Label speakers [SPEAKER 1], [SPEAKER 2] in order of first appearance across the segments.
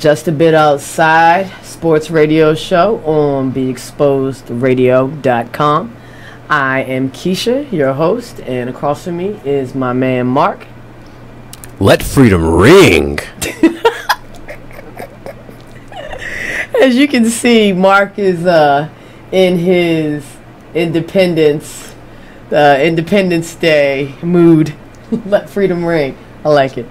[SPEAKER 1] Just a Bit Outside sports radio show on BeExposedRadio.com. I am Kescia, your host, and across from me is my man Mark.
[SPEAKER 2] Let freedom ring.
[SPEAKER 1] As you can see, Mark is in his Independence Day mood. Let freedom ring. I like it.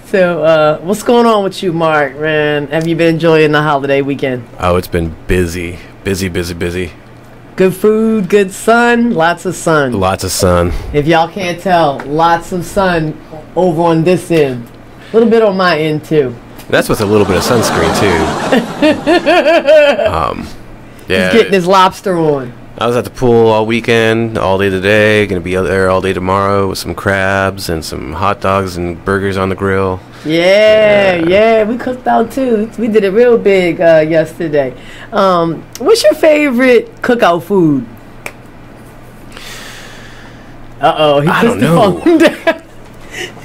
[SPEAKER 1] So, what's going on with you, Mark, man? Have you been enjoying the holiday weekend?
[SPEAKER 2] Oh, it's been busy.
[SPEAKER 1] Good food, good sun, lots of sun.
[SPEAKER 2] Lots of sun.
[SPEAKER 1] If y'all can't tell, lots of sun over on this end. A little bit on my end, too.
[SPEAKER 2] That's with a little bit of sunscreen, too. Yeah.
[SPEAKER 1] He's getting his lobster on.
[SPEAKER 2] I was at the pool all weekend, all day today. Going to be out there all day tomorrow with some crabs and some hot dogs and burgers on the grill.
[SPEAKER 1] Yeah, we cooked out too. We did it real big yesterday. What's your favorite cookout food? He puts the phone down.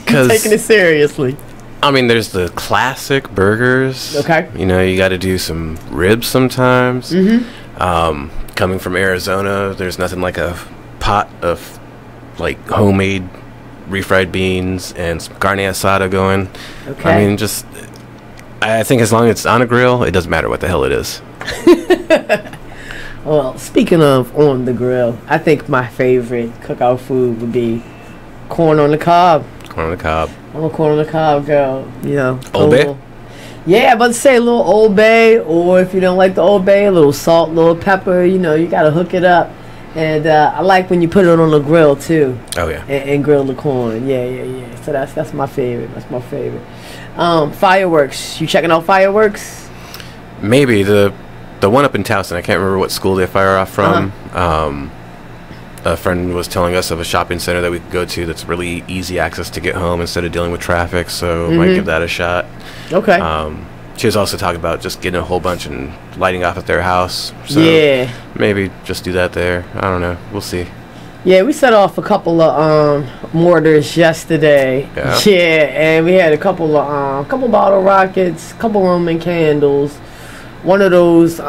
[SPEAKER 1] He's taking it seriously.
[SPEAKER 2] I mean, there's the classic burgers.
[SPEAKER 1] Okay.
[SPEAKER 2] You know, you got to do some ribs sometimes.
[SPEAKER 1] Mm-hmm.
[SPEAKER 2] Coming from Arizona, there's nothing like a pot of like homemade refried beans and some carne asada going.
[SPEAKER 1] Okay.
[SPEAKER 2] I mean, I think as long as it's on a grill, it doesn't matter what the hell it is.
[SPEAKER 1] Well, speaking of on the grill, I think my favorite cookout food would be corn on the cob.
[SPEAKER 2] Corn on the cob.
[SPEAKER 1] I'm a corn on the cob girl. You know.
[SPEAKER 2] Old Bay?
[SPEAKER 1] Yeah, I'm about to say a little Old Bay, or if you don't like the Old Bay, a little salt, a little pepper. You know, you got to hook it up. And I like when you put it on the grill, too.
[SPEAKER 2] Oh, yeah.
[SPEAKER 1] And grill the corn. Yeah. So that's my favorite. Fireworks. You checking out fireworks?
[SPEAKER 2] Maybe. The one up in Towson, I can't remember what school they fire off from. A friend was telling us of a shopping center that we could go to that's really easy access to get home instead of dealing with traffic, so might give that a shot.
[SPEAKER 1] Okay.
[SPEAKER 2] She was also talking about just getting a whole bunch and lighting off at their house. So
[SPEAKER 1] yeah.
[SPEAKER 2] Maybe just do that there. I don't know. We'll see.
[SPEAKER 1] Yeah, we set off a couple of mortars yesterday.
[SPEAKER 2] Yeah,
[SPEAKER 1] and we had a couple bottle rockets, couple Roman candles, one of those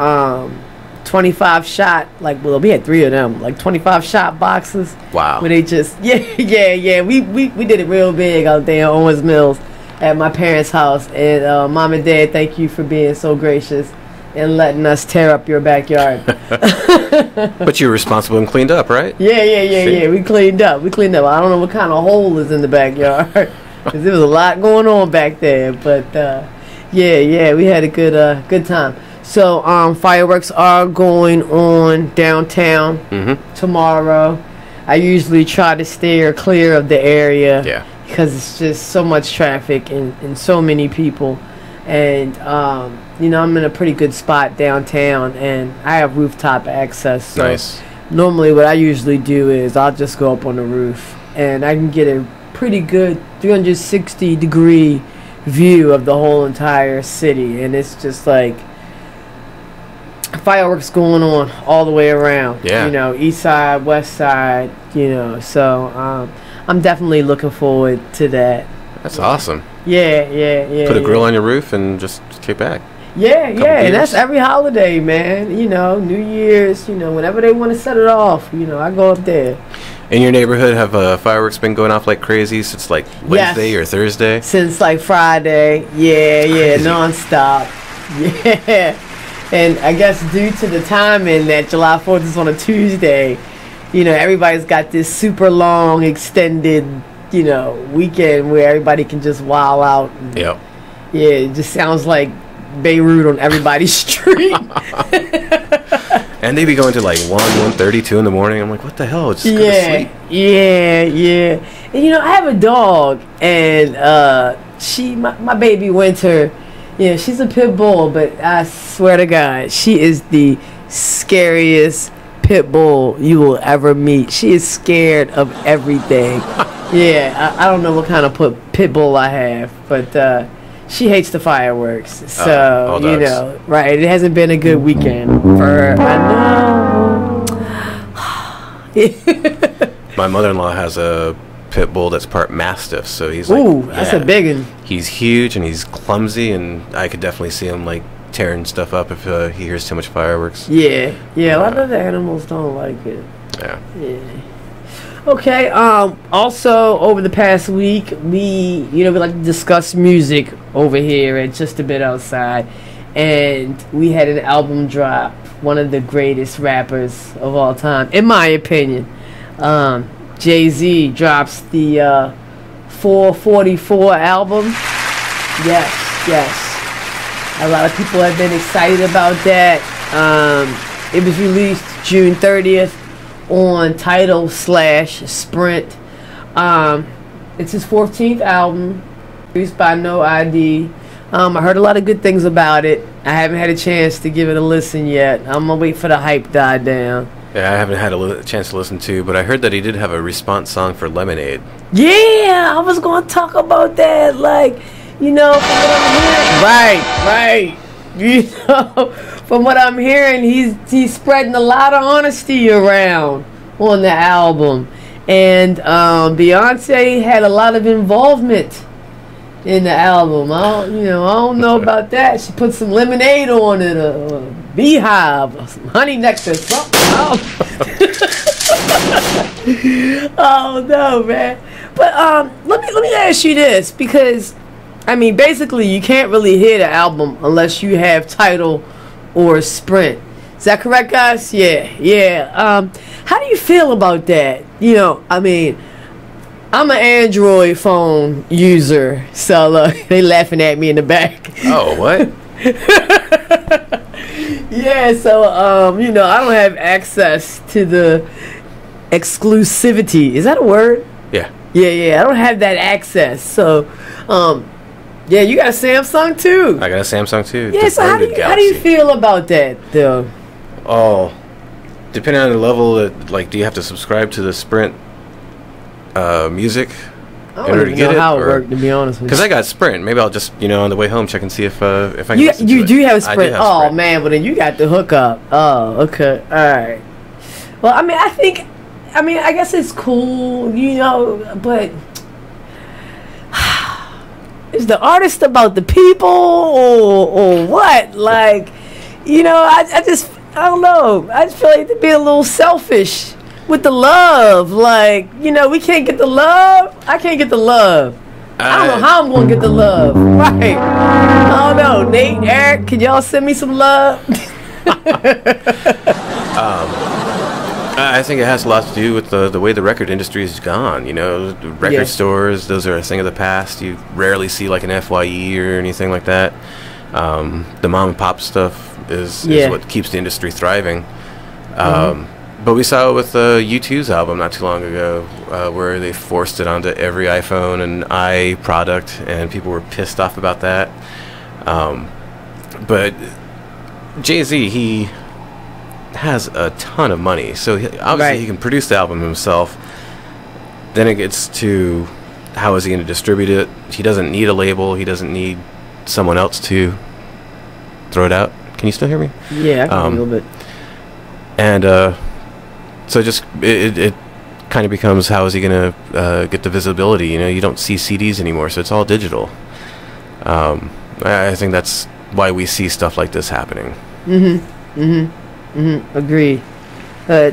[SPEAKER 1] 25 shot, we had 3 of them, 25 shot boxes.
[SPEAKER 2] Wow.
[SPEAKER 1] Where they just we did it real big out there in Owens Mills at my parents' house. And Mom and Dad, thank you for being so gracious and letting us tear up your backyard.
[SPEAKER 2] But you were responsible and cleaned up, right?
[SPEAKER 1] Yeah. We cleaned up. I don't know what kind of hole is in the backyard, because there was a lot going on back there. But we had a good time. So fireworks are going on downtown tomorrow. I usually try to steer clear of the area because it's just so much traffic and so many people. And, I'm in a pretty good spot downtown, and I have rooftop access. So
[SPEAKER 2] nice.
[SPEAKER 1] Normally what I usually do is I'll just go up on the roof, and I can get a pretty good 360-degree view of the whole entire city. And it's just like fireworks going on all the way around.
[SPEAKER 2] Yeah.
[SPEAKER 1] East side, west side, so I'm definitely looking forward to that.
[SPEAKER 2] That's awesome.
[SPEAKER 1] Yeah.
[SPEAKER 2] Put a grill on your roof and just kick back.
[SPEAKER 1] Yeah, and that's every holiday, man. New Year's, whenever they want to set it off, I go up there.
[SPEAKER 2] In your neighborhood, have fireworks been going off like crazy since Wednesday or Thursday?
[SPEAKER 1] Since Friday. Yeah, nonstop. Yeah. And I guess due to the timing that July 4th is on a Tuesday, everybody's got this super long, extended, weekend where everybody can just wild out.
[SPEAKER 2] Yep.
[SPEAKER 1] Yeah, it just sounds like Beirut on everybody's street.
[SPEAKER 2] And they be going to 1:30, 2 in the morning. I'm like, what the hell? Just go to sleep.
[SPEAKER 1] Yeah. And I have a dog, and my baby Winter, she's a pit bull, but I swear to God, she is the scariest pit bull you will ever meet. She is scared of everything. I don't know what kind of pit bull I have, but she hates the fireworks. So, right, it hasn't been a good weekend for her. I know.
[SPEAKER 2] My mother-in-law has a pit bull that's part mastiff. So he's
[SPEAKER 1] ooh,
[SPEAKER 2] like,
[SPEAKER 1] that's a big one.
[SPEAKER 2] He's huge and he's clumsy, and I could definitely see him like tearing stuff up if he hears too much fireworks.
[SPEAKER 1] Yeah, a lot of the animals don't like it.
[SPEAKER 2] Yeah.
[SPEAKER 1] Okay. Also, over the past week, we like to discuss music over here at Just a Bit Outside, and we had an album drop. One of the greatest rappers of all time, in my opinion. Jay-Z drops the 444 album. Yes. A lot of people have been excited about that. It was released June 30th on Tidal/Sprint. It's his 14th album, produced by No ID. I heard a lot of good things about it. I haven't had a chance to give it a listen yet. I'm gonna wait for the hype to die down.
[SPEAKER 2] Yeah, I haven't had a chance to listen to, but I heard that he did have a response song for Lemonade.
[SPEAKER 1] Yeah, I was gonna talk about that. Like, from what I'm hearing, right. From what I'm hearing, he's spreading a lot of honesty around on the album, and Beyonce had a lot of involvement in the album. I don't know about that. She put some lemonade on it, a beehive, or some honey nectar, something. Oh no, man. But let me ask you this, because basically you can't really hear the album unless you have Tidal or Sprint. Is that correct, guys? Yeah. How do you feel about that? I'm an Android phone user, so they laughing at me in the back.
[SPEAKER 2] Oh, what?
[SPEAKER 1] Yeah, so I don't have access to the exclusivity. Is that a word?
[SPEAKER 2] Yeah.
[SPEAKER 1] Yeah. I don't have that access. So, yeah, you got a Samsung too.
[SPEAKER 2] I got a Samsung too.
[SPEAKER 1] Yeah. So how do you feel about that though?
[SPEAKER 2] Oh, depending on the level, do you have to subscribe to the Sprint music
[SPEAKER 1] I don't even know how it worked, to be honest with you.
[SPEAKER 2] Because I got Sprint. Maybe I'll just, on the way home check and see if I can listen to
[SPEAKER 1] You
[SPEAKER 2] it.
[SPEAKER 1] do have Sprint?
[SPEAKER 2] I do have Sprint.
[SPEAKER 1] Man, but then you got the hookup. Oh, okay. All right. Well, I guess it's cool, but is the artist about the people or what? I don't know. I just feel like they're being a little selfish with the love. We can't get the love. I can't get the love. I don't know how I'm going to get the love. Right. I don't know. Nate, Eric, can y'all send me some love?
[SPEAKER 2] I think it has a lot to do with the way the record industry has gone. The record stores, those are a thing of the past. You rarely see like an FYE or anything like that. The mom and pop stuff is what keeps the industry thriving. But we saw it with U2's album not too long ago, where they forced it onto every iPhone and product, and people were pissed off about that. But Jay-Z, he has a ton of money, so obviously he can produce the album himself. Then it gets to how is he going to distribute it? He doesn't need a label. He doesn't need someone else to throw it out. Can you still hear me?
[SPEAKER 1] Yeah, I can a little bit.
[SPEAKER 2] And so just it kind of becomes, how is he going to get the visibility? You don't see CDs anymore, so it's all digital. I think that's why we see stuff like this happening.
[SPEAKER 1] Agreed. But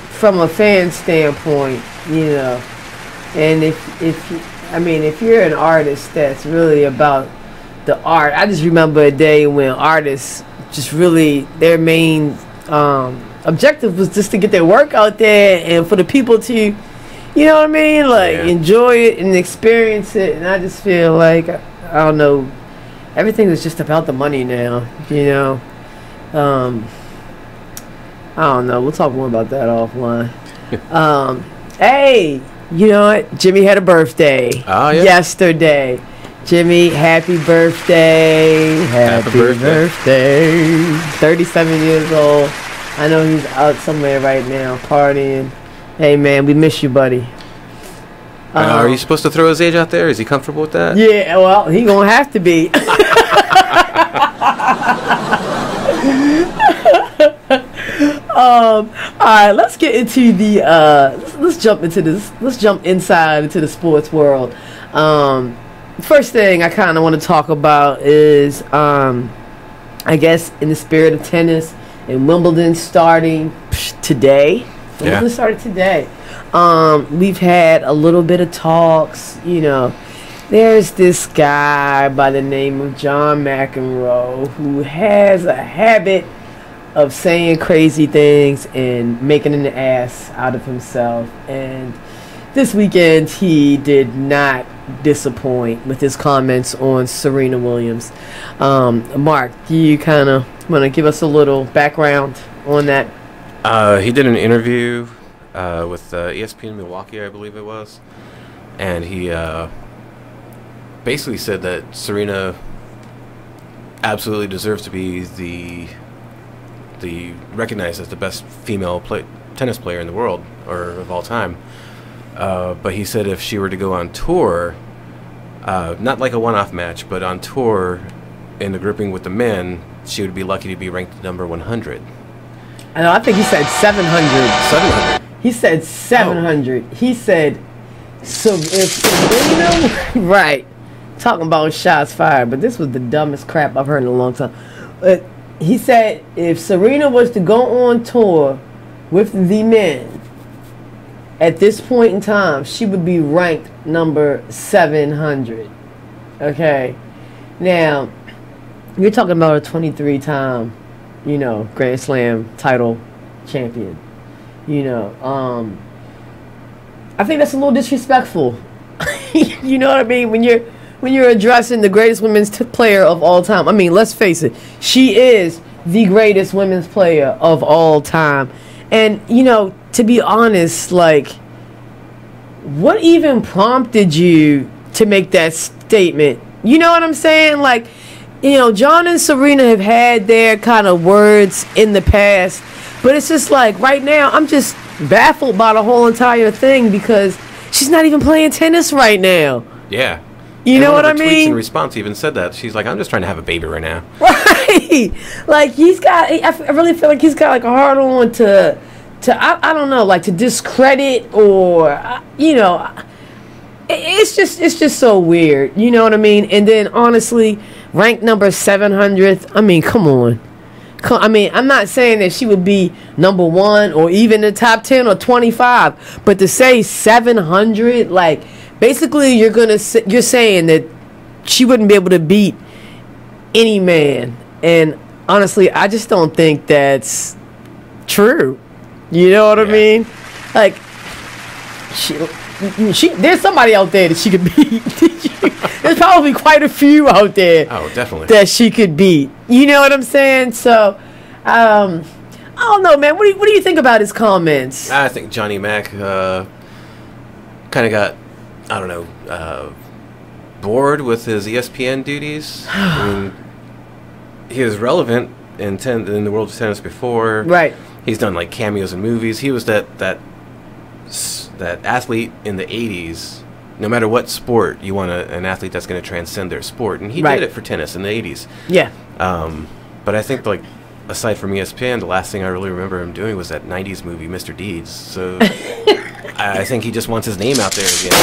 [SPEAKER 1] from a fan standpoint, and if you're an artist that's really about the art, I just remember a day when artists just really, their main objective was just to get their work out there and for the people to, enjoy it and experience it. And I just feel like, I don't know, everything is just about the money now, I don't know. We'll talk more about that offline. Hey, you know what? Jimmy had a birthday yesterday. Jimmy, happy birthday. Happy birthday. 37 years old. I know he's out somewhere right now partying. Hey, man, we miss you, buddy.
[SPEAKER 2] Are you supposed to throw his age out there? Is he comfortable with that?
[SPEAKER 1] Yeah, well, he gonna have to be. All right, let's get into the let's let's jump into this. Let's jump inside into the sports world. First thing I kind of want to talk about is, I guess, in the spirit of tennis and Wimbledon starting today. Wimbledon started today. We've had a little bit of talks. You know, there's this guy by the name of John McEnroe who has a habit of saying crazy things and making an ass out of himself. And this weekend, he did not disappoint with his comments on Serena Williams. Mark, do you kind of want to give us a little background on that?
[SPEAKER 2] He did an interview with ESPN Milwaukee, I believe it was, and he basically said that Serena absolutely deserves to be the recognized as the best female tennis player in the world, or of all time. But he said if she were to go on tour, not like a one-off match, but on tour in the grouping with the men, she would be lucky to be ranked number 100.
[SPEAKER 1] I think he said 700.
[SPEAKER 2] 700.
[SPEAKER 1] He said 700. Oh. He said, so if Serena, right, talking about shots fired, but this was the dumbest crap I've heard in a long time. He said if Serena was to go on tour with the men, at this point in time, she would be ranked number 700. Okay? Now, you're talking about a 23-time, you know, Grand Slam title champion. You know, I think that's a little disrespectful. You know what I mean? When you're addressing the greatest women's player of all time. I mean, let's face it. She is the greatest women's player of all time. And, you know, to be honest, like, what even prompted you to make that statement? You know what I'm saying? Like, you know, John and Serena have had their kind of words in the past. But it's just like, right now, I'm just baffled by the whole entire thing because she's not even playing tennis right now.
[SPEAKER 2] Yeah.
[SPEAKER 1] You know what I mean?
[SPEAKER 2] Tweets in response even said that. She's like, I'm just trying to have a baby right now.
[SPEAKER 1] Right. Like, I really feel like he's got like a hard on to I don't know, like to discredit or, you know, it's just so weird. You know what I mean? And then honestly, ranked number 700th, I mean, come on. I mean, I'm not saying that she would be number 1 or even the top 10 or 25, but to say 700, like, basically you're saying that she wouldn't be able to beat any man. And honestly, I just don't think that's true. You know what I mean? Like, she there's somebody out there that she could beat. There's probably quite a few out there.
[SPEAKER 2] Oh, definitely.
[SPEAKER 1] That she could beat. You know what I'm saying? So, I don't know, man. What do you think about his comments?
[SPEAKER 2] I think Johnny Mac kind of got, I don't know, bored with his ESPN duties. I mean, he was relevant in the world of tennis before.
[SPEAKER 1] Right.
[SPEAKER 2] He's done like cameos in movies. He was that athlete in the 80s. No matter what sport, you want an athlete that's going to transcend their sport. And he did it for tennis in the 80s.
[SPEAKER 1] Yeah.
[SPEAKER 2] But I think, like, aside from ESPN, the last thing I really remember him doing was that 90s movie, Mr. Deeds. So I think he just wants his name out there again.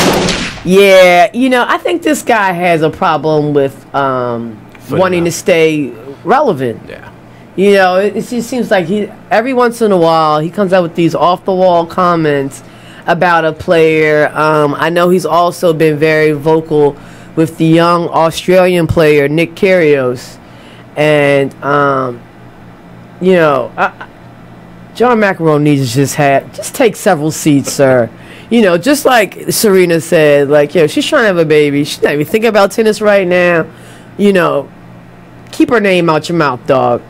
[SPEAKER 2] Yeah.
[SPEAKER 1] You know, I think this guy has a problem with wanting to stay relevant.
[SPEAKER 2] Yeah.
[SPEAKER 1] You know, it just seems like every once in a while, he comes out with these off-the-wall comments about a player. I know he's also been very vocal with the young Australian player, Nick Kyrgios. And, you know, John McEnroe needs to just take several seats, sir. You know, just like Serena said, like, yo, she's trying to have a baby. She's not even thinking about tennis right now. You know, keep her name out your mouth, dog.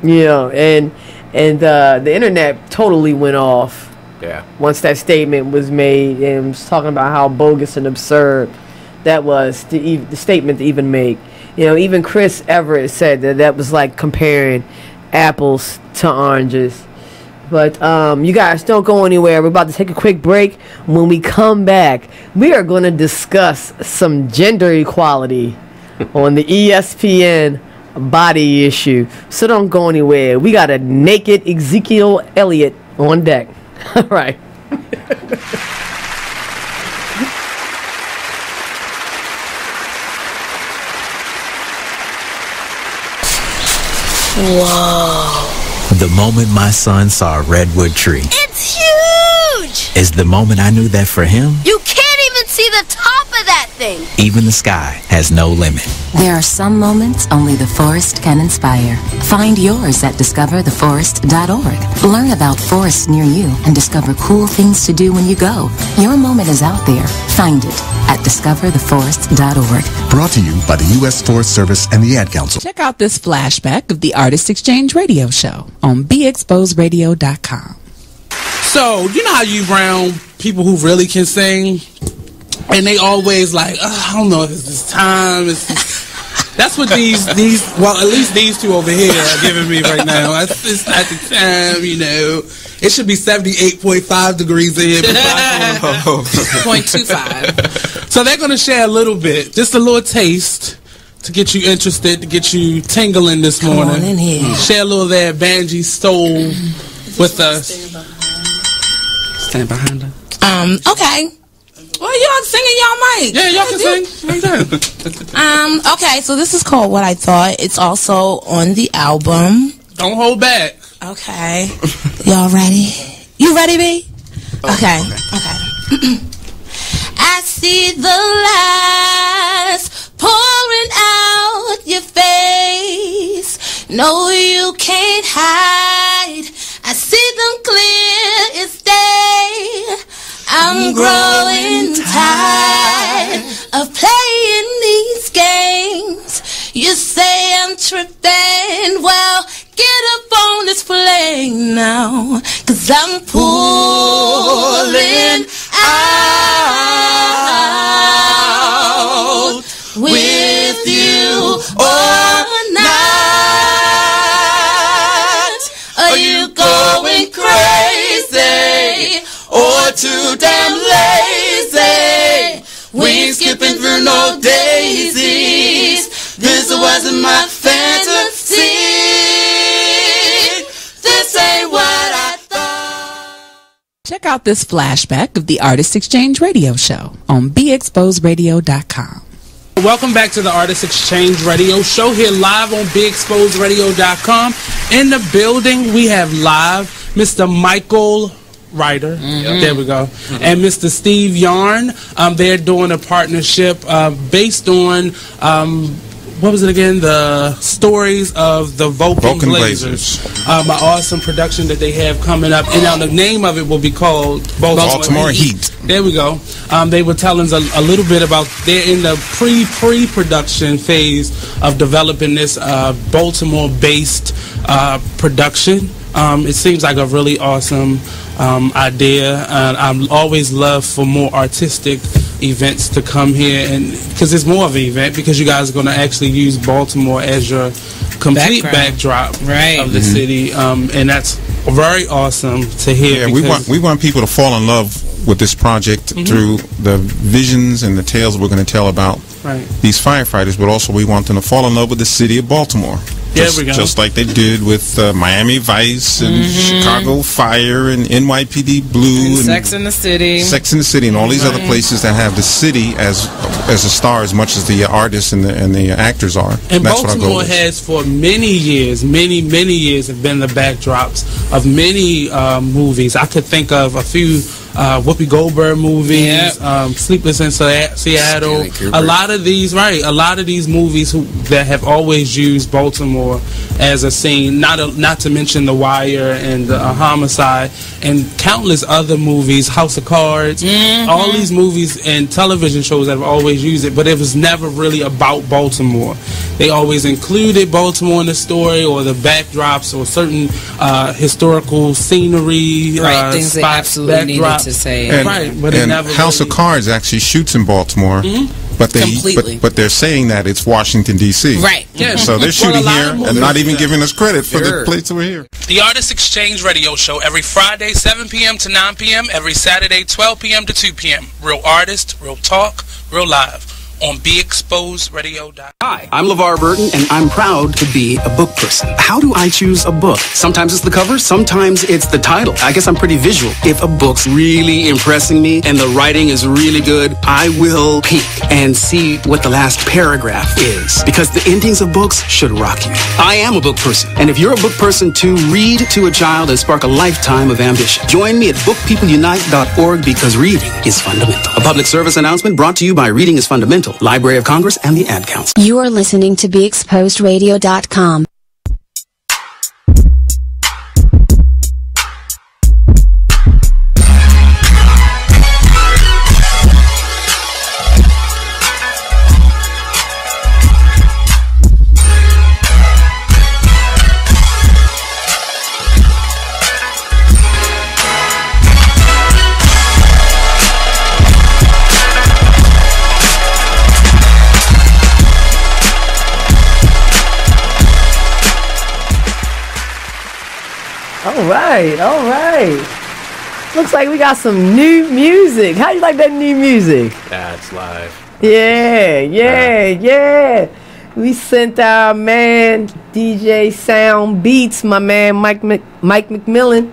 [SPEAKER 1] You know, and the internet totally went off.
[SPEAKER 2] Yeah.
[SPEAKER 1] Once that statement was made and was talking about how bogus and absurd that was, the statement to even make. You know, even Chris Everett said that was like comparing apples to oranges. But you guys don't go anywhere. We're about to take a quick break. When we come back, we are going to discuss some gender equality on the ESPN body issue. So don't go anywhere. We got a naked Ezekiel Elliott on deck. All right.
[SPEAKER 3] Whoa. The moment my son saw a redwood tree.
[SPEAKER 4] It's huge!
[SPEAKER 3] Is the moment I knew that for him,
[SPEAKER 4] You can't even see the top of that thing!
[SPEAKER 3] even the sky has no limit.
[SPEAKER 5] There are some moments only the forest can inspire. Find yours at discovertheforest.org. Learn about forests near you and discover cool things to do when you go. Your moment is out there. Find it at discovertheforest.org.
[SPEAKER 6] Brought to you by the U.S. Forest Service and the Ad Council.
[SPEAKER 7] Check out this flashback of the Artist Exchange Radio Show on BeExposedRadio.com.
[SPEAKER 8] So, you know how you round people who really can sing? And they always like, I don't know if it's this time. That's what these, well, at least these two over here are giving me right now. It's not the time, you know. It should be 78.5 degrees in here.
[SPEAKER 7] 0.25.
[SPEAKER 8] So they're going to share a little bit, just a little taste to get you interested, to get you tingling this morning.
[SPEAKER 7] Come on in here.
[SPEAKER 8] Share a little of that Banji soul with us. Stand behind her.
[SPEAKER 9] Okay. Well, y'all singing y'all mic.
[SPEAKER 8] Yeah, y'all can sing.
[SPEAKER 9] Okay, so this is called What I Thought. It's also on the album.
[SPEAKER 8] Don't hold back.
[SPEAKER 9] Okay. Y'all ready? You ready, B? Okay. I see the lies pouring out your face. No, you can't hide. I see them clear as day. I'm growing tired of playing these games. You say I'm tripping, well, get up on this plane now, 'cause I'm pulling out with you or not. Are you going crazy or too damn lazy? We ain't skipping through no daisies. This wasn't my fantasy. This ain't what I thought.
[SPEAKER 7] Check out this flashback of the Artist Exchange Radio Show on BeExposedRadio.com.
[SPEAKER 8] Welcome back to the Artist Exchange Radio Show here live on BeExposedRadio.com. In the building, we have live Mr. Michael Ryder. There we go. And Mr. Steve Yarn. They're doing a partnership based on what was it again? The stories of the Vulcan Blazers. An awesome production that they have coming up. And now the name of it will be called
[SPEAKER 6] Baltimore Heat.
[SPEAKER 8] There we go. They were telling us a little bit about, they're in the pre-production phase of developing this Baltimore-based production. It seems like a really awesome idea. I always love for more artistic events to come here, and because it's more of an event, because you guys are going to actually use Baltimore as your complete backdrop of the city, and that's very awesome to hear.
[SPEAKER 10] Yeah, we want people to fall in love with this project through the visions and the tales we're going to tell about these firefighters, but also we want them to fall in love with the city of Baltimore. Just like they did with Miami Vice and Chicago Fire and NYPD Blue and
[SPEAKER 11] Sex in the City,
[SPEAKER 10] and all these other places that have the city as a star as much as the artists and the actors are.
[SPEAKER 8] And that's Baltimore has for many years have been the backdrops of many movies. I could think of a few Whoopi Goldberg movies, Sleepless in Seattle. A lot of these movies that have always used Baltimore as a scene. Not to mention The Wire and Homicide and countless other movies, House of Cards. All these movies and television shows that have always used it, but it was never really about Baltimore. They always included Baltimore in the story or the backdrops or certain historical scenery,
[SPEAKER 11] things they absolutely needed to say.
[SPEAKER 10] But House of Cards actually shoots in Baltimore. But they're saying that it's Washington, D.C.
[SPEAKER 11] Right.
[SPEAKER 10] Yeah. So they're shooting here and not even giving us credit for the place we're here.
[SPEAKER 8] The Artist Exchange Radio Show every Friday, 7 p.m. to 9 p.m. Every Saturday, 12 p.m. to 2 p.m. Real artist, real talk, real live.
[SPEAKER 12] on BeExposedRadio.com.
[SPEAKER 13] Hi, I'm LeVar Burton, and I'm proud to be a book person. How do I choose a book? Sometimes it's the cover, sometimes it's the title. I guess I'm pretty visual. If a book's really impressing me and the writing is really good, I will peek and see what the last paragraph is, because the endings of books should rock you. I am a book person, and if you're a book person too, read to a child and spark a lifetime of ambition. Join me at bookpeopleunite.org, because reading is fundamental. A public service announcement brought to you by Reading is Fundamental, Library of Congress, and the Ad Council.
[SPEAKER 14] You are listening to BeExposedRadio.com.
[SPEAKER 1] All right. Looks like we got some new music. How you like that new music?
[SPEAKER 2] Yeah, it's live.
[SPEAKER 1] Yeah. We sent our man DJ Sound Beats, my man Mike McMillan,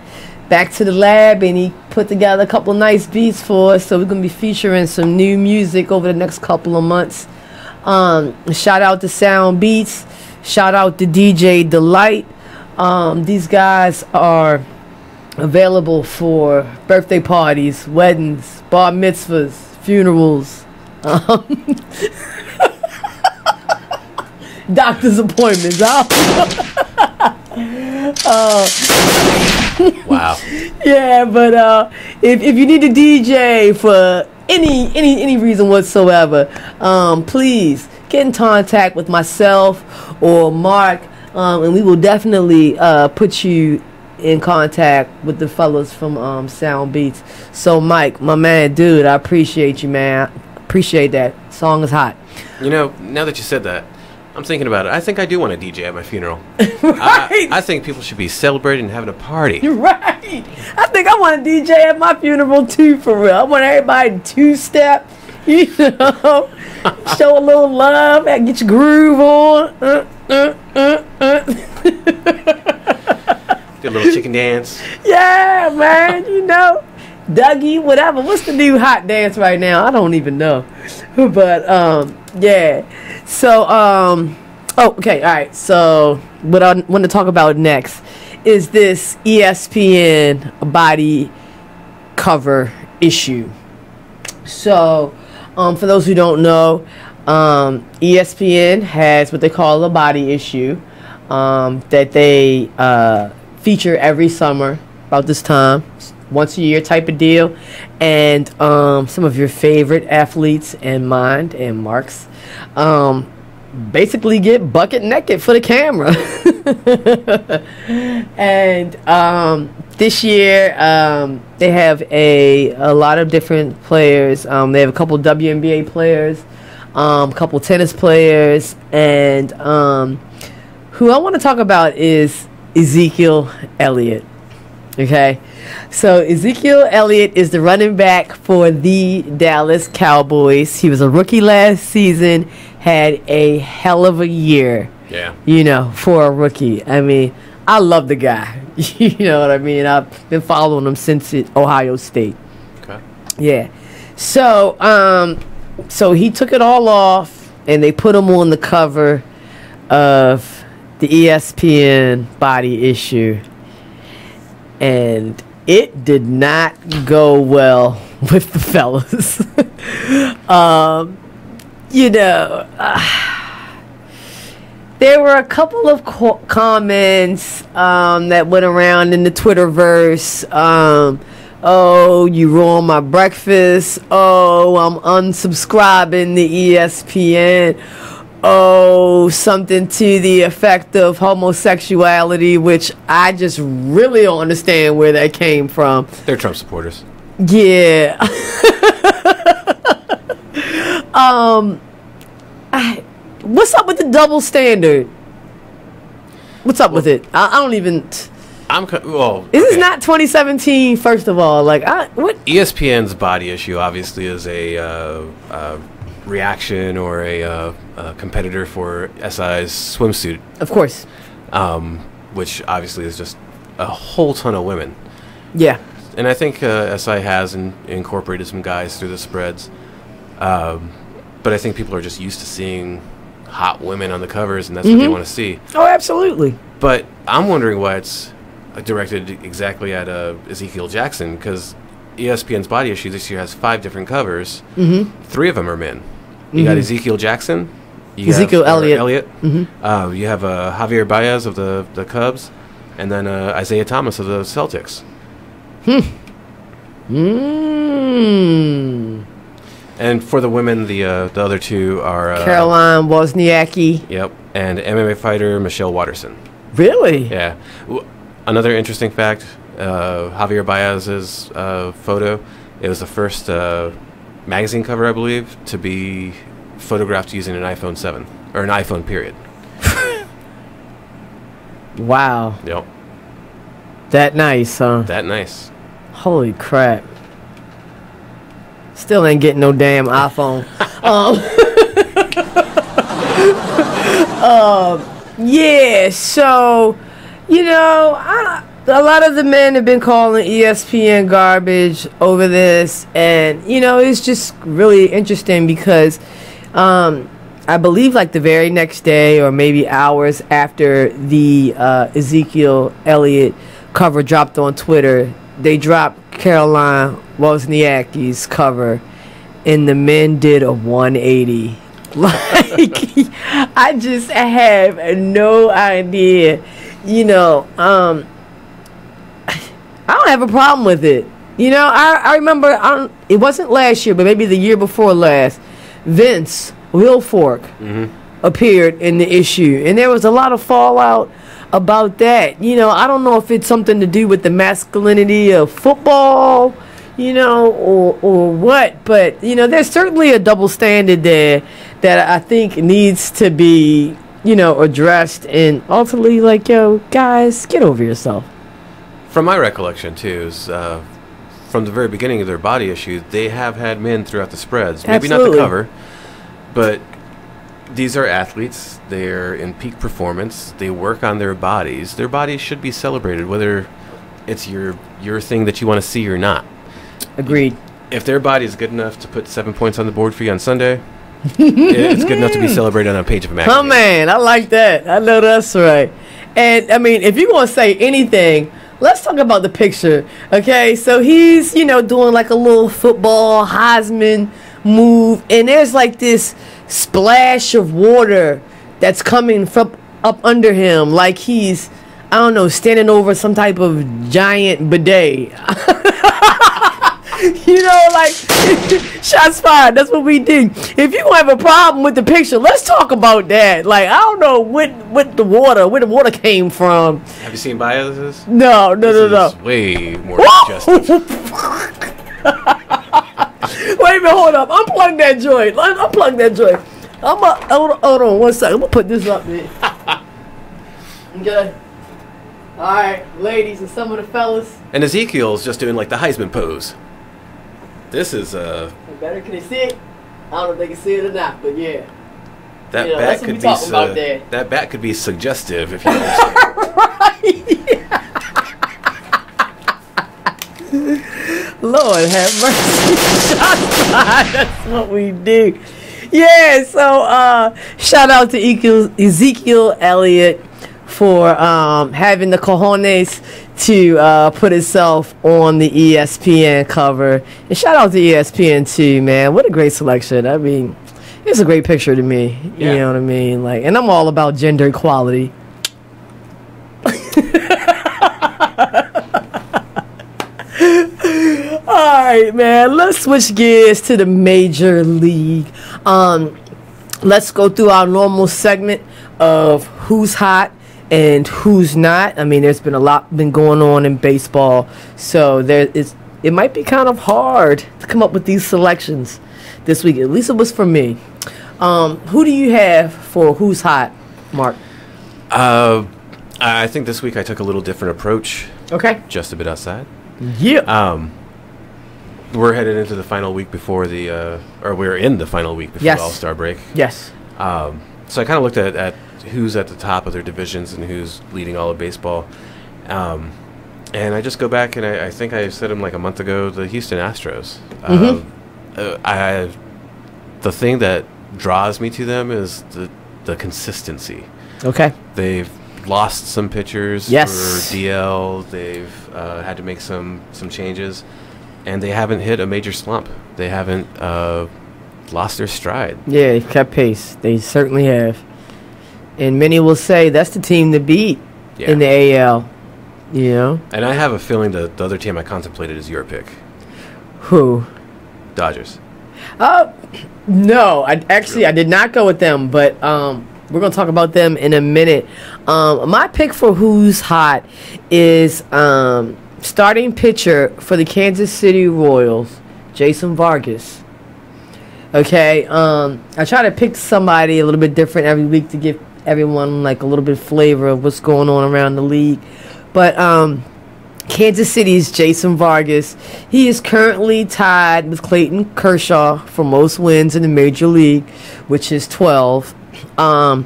[SPEAKER 1] back to the lab, and he put together a couple nice beats for us. So we're gonna be featuring some new music over the next couple of months. Shout out to Sound Beats. Shout out to DJ Delight. These guys are available for birthday parties, weddings, bar mitzvahs, funerals, doctor's appointments.
[SPEAKER 2] Wow.
[SPEAKER 1] Yeah, but if you need a DJ for any reason whatsoever, please get in contact with myself or Mark. And we will definitely put you in contact with the fellas from Sound Beats. So, Mike, my man, dude, I appreciate you, man. Appreciate that. Song is hot.
[SPEAKER 2] You know, now that you said that, I'm thinking about it. I think I do want a DJ at my funeral.
[SPEAKER 1] Right.
[SPEAKER 2] I think people should be celebrating and having a party.
[SPEAKER 1] You're right. I think I want a DJ at my funeral, too, for real. I want everybody to two-step, you know, show a little love, and get your groove on.
[SPEAKER 2] Do a little chicken dance.
[SPEAKER 1] Yeah, man, you know, Dougie, whatever. What's the new hot dance right now? I don't even know. But yeah. So okay, all right. So what I want to talk about next is this ESPN body cover issue. So for those who don't know, ESPN has what they call a body issue that they feature every summer about this time, once a year type of deal, and some of your favorite athletes and mine and Mark's basically get bucket naked for the camera. And this year they have a lot of different players. They have a couple WNBA players, a couple tennis players, and who I want to talk about is Ezekiel Elliott. Okay, so Ezekiel Elliott is the running back for the Dallas Cowboys. He was a rookie last season, had a hell of a year.
[SPEAKER 2] Yeah.
[SPEAKER 1] You know, for a rookie. I mean, I love the guy. You know what I mean? I've been following him since Ohio State.
[SPEAKER 2] Okay.
[SPEAKER 1] Yeah. So, so he took it all off, and they put him on the cover of the ESPN body issue, and it did not go well with the fellas. You know, there were a couple of comments that went around in the Twitterverse. Oh, you ruined my breakfast. Oh, I'm unsubscribing to ESPN. Oh, something to the effect of homosexuality, which I just really don't understand where that came from.
[SPEAKER 2] They're Trump supporters.
[SPEAKER 1] Yeah. What's up with the double standard? What's up with it? I don't even. This is not 2017. First of all, like what?
[SPEAKER 2] ESPN's body issue obviously is a reaction or a competitor for SI's swimsuit.
[SPEAKER 1] Of course.
[SPEAKER 2] Which obviously is just a whole ton of women.
[SPEAKER 1] Yeah.
[SPEAKER 2] And I think SI has incorporated some guys through the spreads. But I think people are just used to seeing hot women on the covers, and that's what they want to see.
[SPEAKER 1] Oh, absolutely.
[SPEAKER 2] But I'm wondering why it's directed exactly at Ezekiel Jackson, because ESPN's Body Issue this year has 5 different covers. 3 of them are men. You got Ezekiel Jackson.
[SPEAKER 1] Ezekiel Elliott.
[SPEAKER 2] You have Javier Baez of the Cubs, and then Isaiah Thomas of the Celtics. And for the women, the other 2 are
[SPEAKER 1] Caroline Wozniacki.
[SPEAKER 2] Yep, and MMA fighter Michelle Watterson.
[SPEAKER 1] Really?
[SPEAKER 2] Yeah. Another interesting fact: Javier Baez's photo. It was the first magazine cover, I believe, to be photographed using an iPhone 7 or an iPhone. Period.
[SPEAKER 1] Wow.
[SPEAKER 2] Yep.
[SPEAKER 1] That nice, huh?
[SPEAKER 2] That nice.
[SPEAKER 1] Holy crap. Still ain't getting no damn iPhone. Yeah, so, you know, a lot of the men have been calling ESPN garbage over this, and, you know, it's just really interesting because I believe like the very next day or maybe hours after the Ezekiel Elliott cover dropped on Twitter, they dropped Caroline Wozniacki's cover, and the men did a 180. Like, I just have no idea. You know, I don't have a problem with it. You know, I remember, it wasn't last year, but maybe the year before last, Vince Wilfork appeared in the issue, and there was a lot of fallout about that. You know, I don't know if it's something to do with the masculinity of football, you know, or what, but, you know, there's certainly a double standard there that I think needs to be, you know, addressed, and ultimately, like, yo, guys, get over yourself.
[SPEAKER 2] From my recollection, too, is from the very beginning of their Body Issue, they have had men throughout the spreads. Maybe not the cover, but these are athletes. They're in peak performance. They work on their bodies. Their bodies should be celebrated, whether it's your thing that you want to see or not.
[SPEAKER 1] Agreed.
[SPEAKER 2] If their body is good enough to put 7 points on the board for you on Sunday, it's good enough to be celebrated on a page of a magazine.
[SPEAKER 1] Oh, man, I like that. I know that's right. And, I mean, if you're going to say anything, let's talk about the picture, okay? So he's, you know, doing like a little football Heisman move, and there's like this splash of water that's coming from up under him, like he's, I don't know, standing over some type of giant bidet. You know, like, shots fired. That's what we do. If you have a problem with the picture, let's talk about that. Like, I don't know where the water came from.
[SPEAKER 2] Have you seen Baez's?
[SPEAKER 1] No.
[SPEAKER 2] This is way more justice.
[SPEAKER 1] Wait a minute, hold up. Unplug that joint. Hold on 1 second. I'm gonna put this up there. Okay. Alright, ladies and some of the fellas.
[SPEAKER 2] And Ezekiel's just doing like the Heisman pose. This is
[SPEAKER 1] better, can they see it? I don't know if they can see it or not, but yeah.
[SPEAKER 2] That bat could be that bat could be suggestive if you understand.
[SPEAKER 1] Lord have mercy. That's what we do. Yeah, so shout out to Ezekiel Elliott for having the cojones to put itself on the ESPN cover. And shout out to ESPN too, man. What a great selection. I mean, it's a great picture to me.
[SPEAKER 2] Yeah.
[SPEAKER 1] You know what I mean? Like, and I'm all about gender equality. Alright, man, let's switch gears to the Major League. Let's go through our normal segment of who's hot and who's not. I mean, there's been a lot been going on in baseball, so it might be kind of hard to come up with these selections this week. At least it was for me. Who do you have for who's hot, Mark?
[SPEAKER 2] I think this week I took a little different approach.
[SPEAKER 1] Okay.
[SPEAKER 2] Just a bit outside.
[SPEAKER 1] Yeah.
[SPEAKER 2] we're headed into the final week before or we're in the final week before the All-Star break.
[SPEAKER 1] Yes.
[SPEAKER 2] So I kind of looked at who's at the top of their divisions and who's leading all of baseball. And I just go back, and I think I said them like a month ago, the Houston Astros. The thing that draws me to them is the consistency.
[SPEAKER 1] Okay.
[SPEAKER 2] They've lost some pitchers for DL. They've had to make some changes, and they haven't hit a major slump. They haven't lost their stride.
[SPEAKER 1] Yeah, they kept pace. They certainly have. And many will say that's the team to beat in the AL. You know?
[SPEAKER 2] And I have a feeling that the other team I contemplated is your pick.
[SPEAKER 1] Who?
[SPEAKER 2] Dodgers.
[SPEAKER 1] No. I did not go with them, but we're going to talk about them in a minute. My pick for who's hot is starting pitcher for the Kansas City Royals, Jason Vargas. Okay, I try to pick somebody a little bit different every week to give everyone like a little bit of flavor of what's going on around the league. But Kansas City's Jason Vargas, he is currently tied with Clayton Kershaw for most wins in the Major League, which is 12. And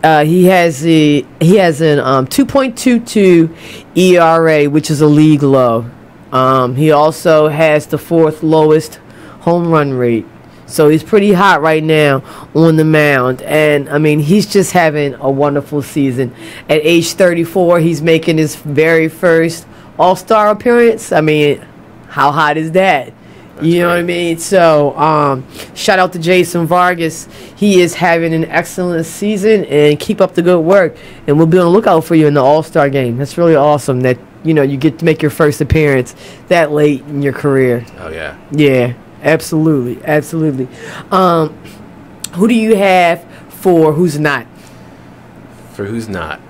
[SPEAKER 1] he has an 2.22 ERA, which is a league low. He also has the 4th lowest home run rate. So he's pretty hot right now on the mound. And, I mean, he's just having a wonderful season. At age 34, he's making his very first All-Star appearance. I mean, how hot is that? You know what I mean? So, shout out to Jason Vargas. He is having an excellent season, and keep up the good work. And we'll be on the lookout for you in the All-Star game. That's really awesome that, you know, you get to make your first appearance that late in your career.
[SPEAKER 2] Oh, yeah.
[SPEAKER 1] Yeah. Absolutely, absolutely. Who do you have for who's not?
[SPEAKER 2] For who's not,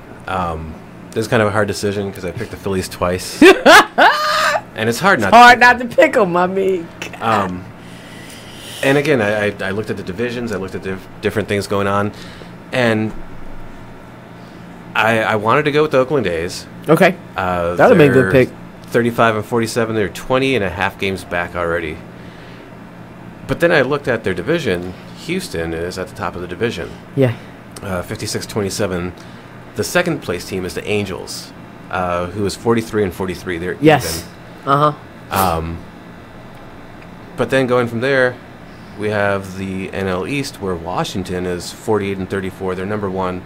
[SPEAKER 2] this is kind of a hard decision because I picked the Phillies twice, and it's hard not.
[SPEAKER 1] To pick them. I mean,
[SPEAKER 2] and again, I looked at the divisions, I looked at the different things going on, and I wanted to go with the Oakland A's.
[SPEAKER 1] Okay, that would make a good pick.
[SPEAKER 2] 35-47. They're 20.5 games back already. But then I looked at their division. Houston is at the top of the division.
[SPEAKER 1] Yeah.
[SPEAKER 2] 56-27. The second place team is the Angels, who is 43-43. They're even.
[SPEAKER 1] Uh-huh.
[SPEAKER 2] But then going from there, we have the NL East, where Washington is 48-34. They're number one.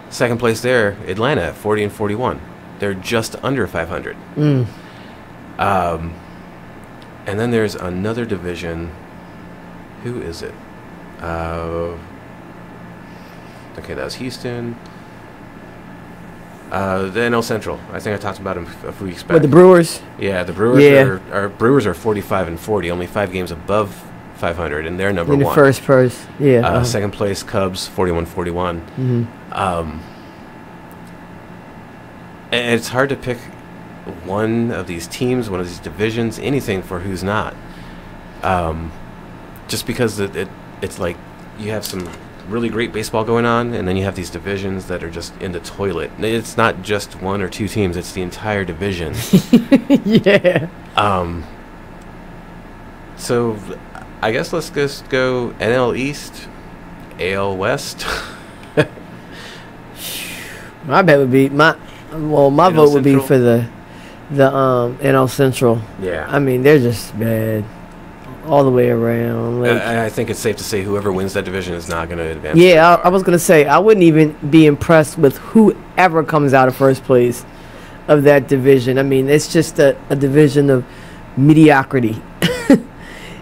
[SPEAKER 2] Second place there, Atlanta at 40-41. They're just under 500. And then there's another division. Who is it? Okay, that was Houston. The NL Central. I think I talked about them a few weeks back.
[SPEAKER 1] With the Brewers?
[SPEAKER 2] Yeah, the Brewers are 45-40, only 5 games above 500, and they're number one.
[SPEAKER 1] In the first place, yeah.
[SPEAKER 2] Second place, Cubs, 41-41. And it's hard to pick one of these teams, one of these divisions, anything for who's not. Just because it's like you have some really great baseball going on, and then you have these divisions that are just in the toilet. It's not just one or two teams; it's the entire division.
[SPEAKER 1] Yeah.
[SPEAKER 2] So, I guess let's just go NL East, AL West.
[SPEAKER 1] My bet would be my vote would be for the NL Central.
[SPEAKER 2] Yeah.
[SPEAKER 1] I mean, they're just bad all the way around. Like,
[SPEAKER 2] I think it's safe to say whoever wins that division is not going to advance.
[SPEAKER 1] Yeah, I was going to say, I wouldn't even be impressed with whoever comes out of first place of that division. I mean, it's just a division of mediocrity.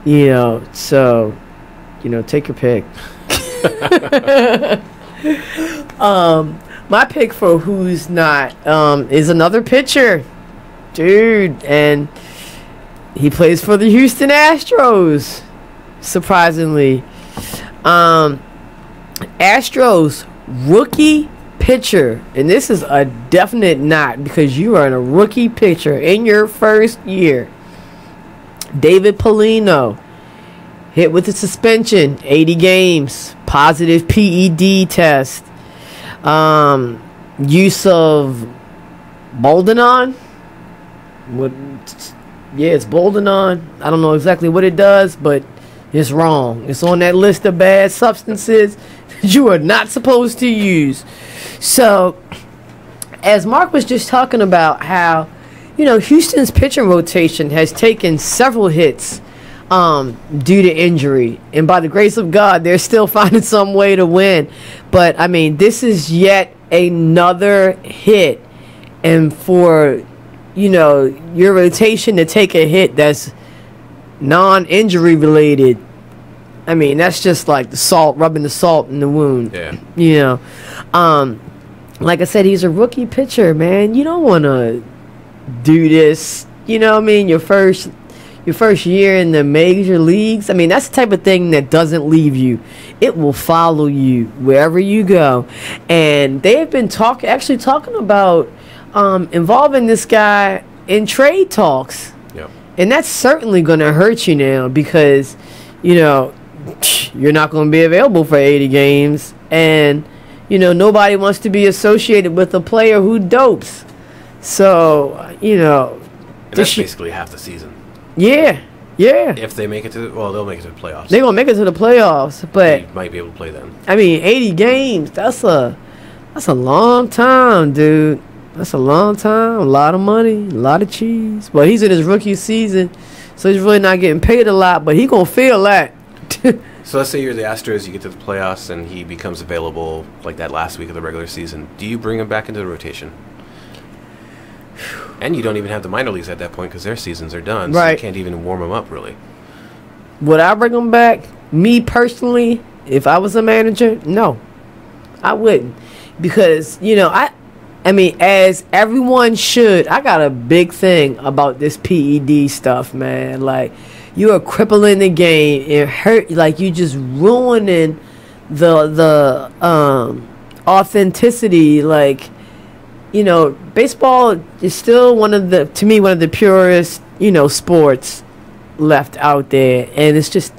[SPEAKER 1] You know, so, you know, take your pick. My pick for who's not is another pitcher. Dude, and he plays for the Houston Astros, surprisingly. Astros rookie pitcher, and this is a definite not because you are a rookie pitcher in your first year. David Paulino, hit with a suspension, 80 games, positive PED test. Use of Boldenon, Yeah, it's boldenone. I don't know exactly what it does, but it's wrong. It's on that list of bad substances you are not supposed to use. So, as Mark was just talking about how, Houston's pitching rotation has taken several hits due to injury. And by the grace of God, they're still finding some way to win. But, I mean, this is yet another hit. And for, your rotation to take a hit that's non-injury related, I mean, that's just like the salt, rubbing the salt in the wound.
[SPEAKER 2] Yeah.
[SPEAKER 1] Like I said, he's a rookie pitcher, man. You don't want to do this. You know what I mean? Your first year in the major leagues. I mean, that's the type of thing that doesn't leave you. It will follow you wherever you go. And they've been talking about involving this guy in trade talks.
[SPEAKER 2] Yep.
[SPEAKER 1] And that's certainly going to hurt you now because, you're not going to be available for 80 games. And, nobody wants to be associated with a player who dopes. So,
[SPEAKER 2] And that's basically half the season.
[SPEAKER 1] Yeah.
[SPEAKER 2] If they make it they'll make it to the playoffs.
[SPEAKER 1] They're going to make it to the playoffs, but
[SPEAKER 2] they might be able to play then.
[SPEAKER 1] I mean, 80 games, that's a long time, dude. That's a long time, a lot of money, a lot of cheese. But he's in his rookie season, so he's really not getting paid a lot, but he going to feel that.
[SPEAKER 2] So let's say you're the Astros, you get to the playoffs, and he becomes available like that last week of the regular season. Do you bring him back into the rotation? And you don't even have the minor leagues at that point because their seasons are done, so you can't even warm them up, really.
[SPEAKER 1] Would I bring him back? Me personally, if I was a manager, no. I wouldn't. Because, I mean, as everyone should, I got a big thing about this PED stuff, man. Like, you are crippling the game. It hurt, like, you just ruining the authenticity. Like, baseball is still one of the purest, sports left out there. And it's just,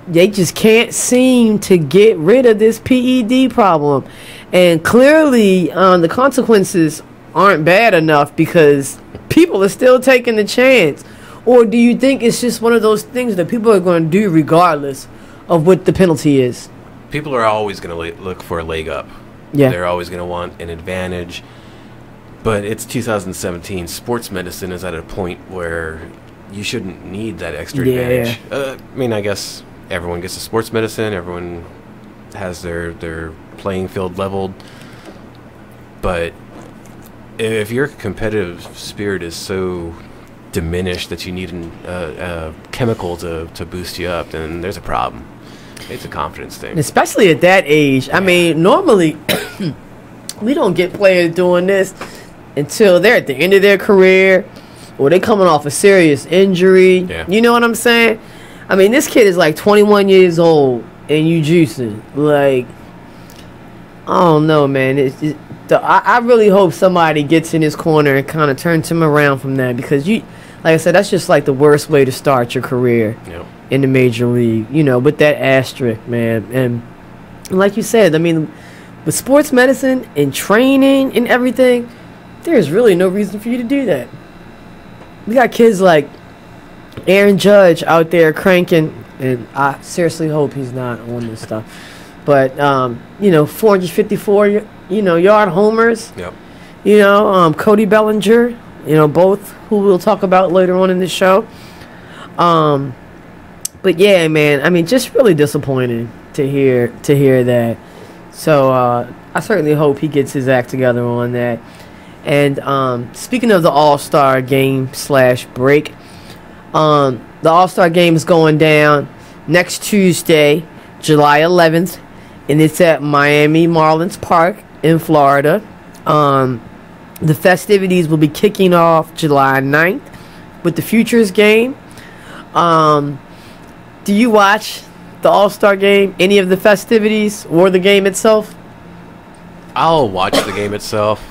[SPEAKER 1] they just can't seem to get rid of this PED problem. And clearly, the consequences aren't bad enough because people are still taking the chance. Or do you think it's just one of those things that people are going to do regardless of what the penalty is?
[SPEAKER 2] People are always going to look for a leg up.
[SPEAKER 1] Yeah.
[SPEAKER 2] They're always going to want an advantage. But it's 2017. Sports medicine is at a point where you shouldn't need that extra advantage. I mean, I guess everyone gets a sports medicine. Everyone has their playing field leveled. But if your competitive spirit is so diminished that you need a chemical to boost you up, then there's a problem. It's a confidence thing.
[SPEAKER 1] Especially at that age. I mean, normally we don't get players doing this until they're at the end of their career or they're coming off a serious injury.
[SPEAKER 2] Yeah.
[SPEAKER 1] You know what I'm saying? I mean, this kid is like 21 years old and you juicing. Like, I don't know, man. I really hope somebody gets in his corner and kind of turns him around from that because like I said, that's just like the worst way to start your career in the major league, with that asterisk, man. And like you said, I mean, with sports medicine and training and everything, there's really no reason for you to do that. We got kids like Aaron Judge out there cranking, and I seriously hope he's not on this stuff. But, 454, yard homers.
[SPEAKER 2] Yep.
[SPEAKER 1] Cody Bellinger, both who we'll talk about later on in the show. But yeah, man, I mean, just really disappointing to hear that. So I certainly hope he gets his act together on that. And speaking of the All-Star game /break, the All-Star game is going down next Tuesday, July 11th, and it's at Miami Marlins Park in Florida. The festivities will be kicking off July 9th with the Futures game. Do you watch the All-Star game, any of the festivities, or the game itself?
[SPEAKER 2] I'll watch the game itself.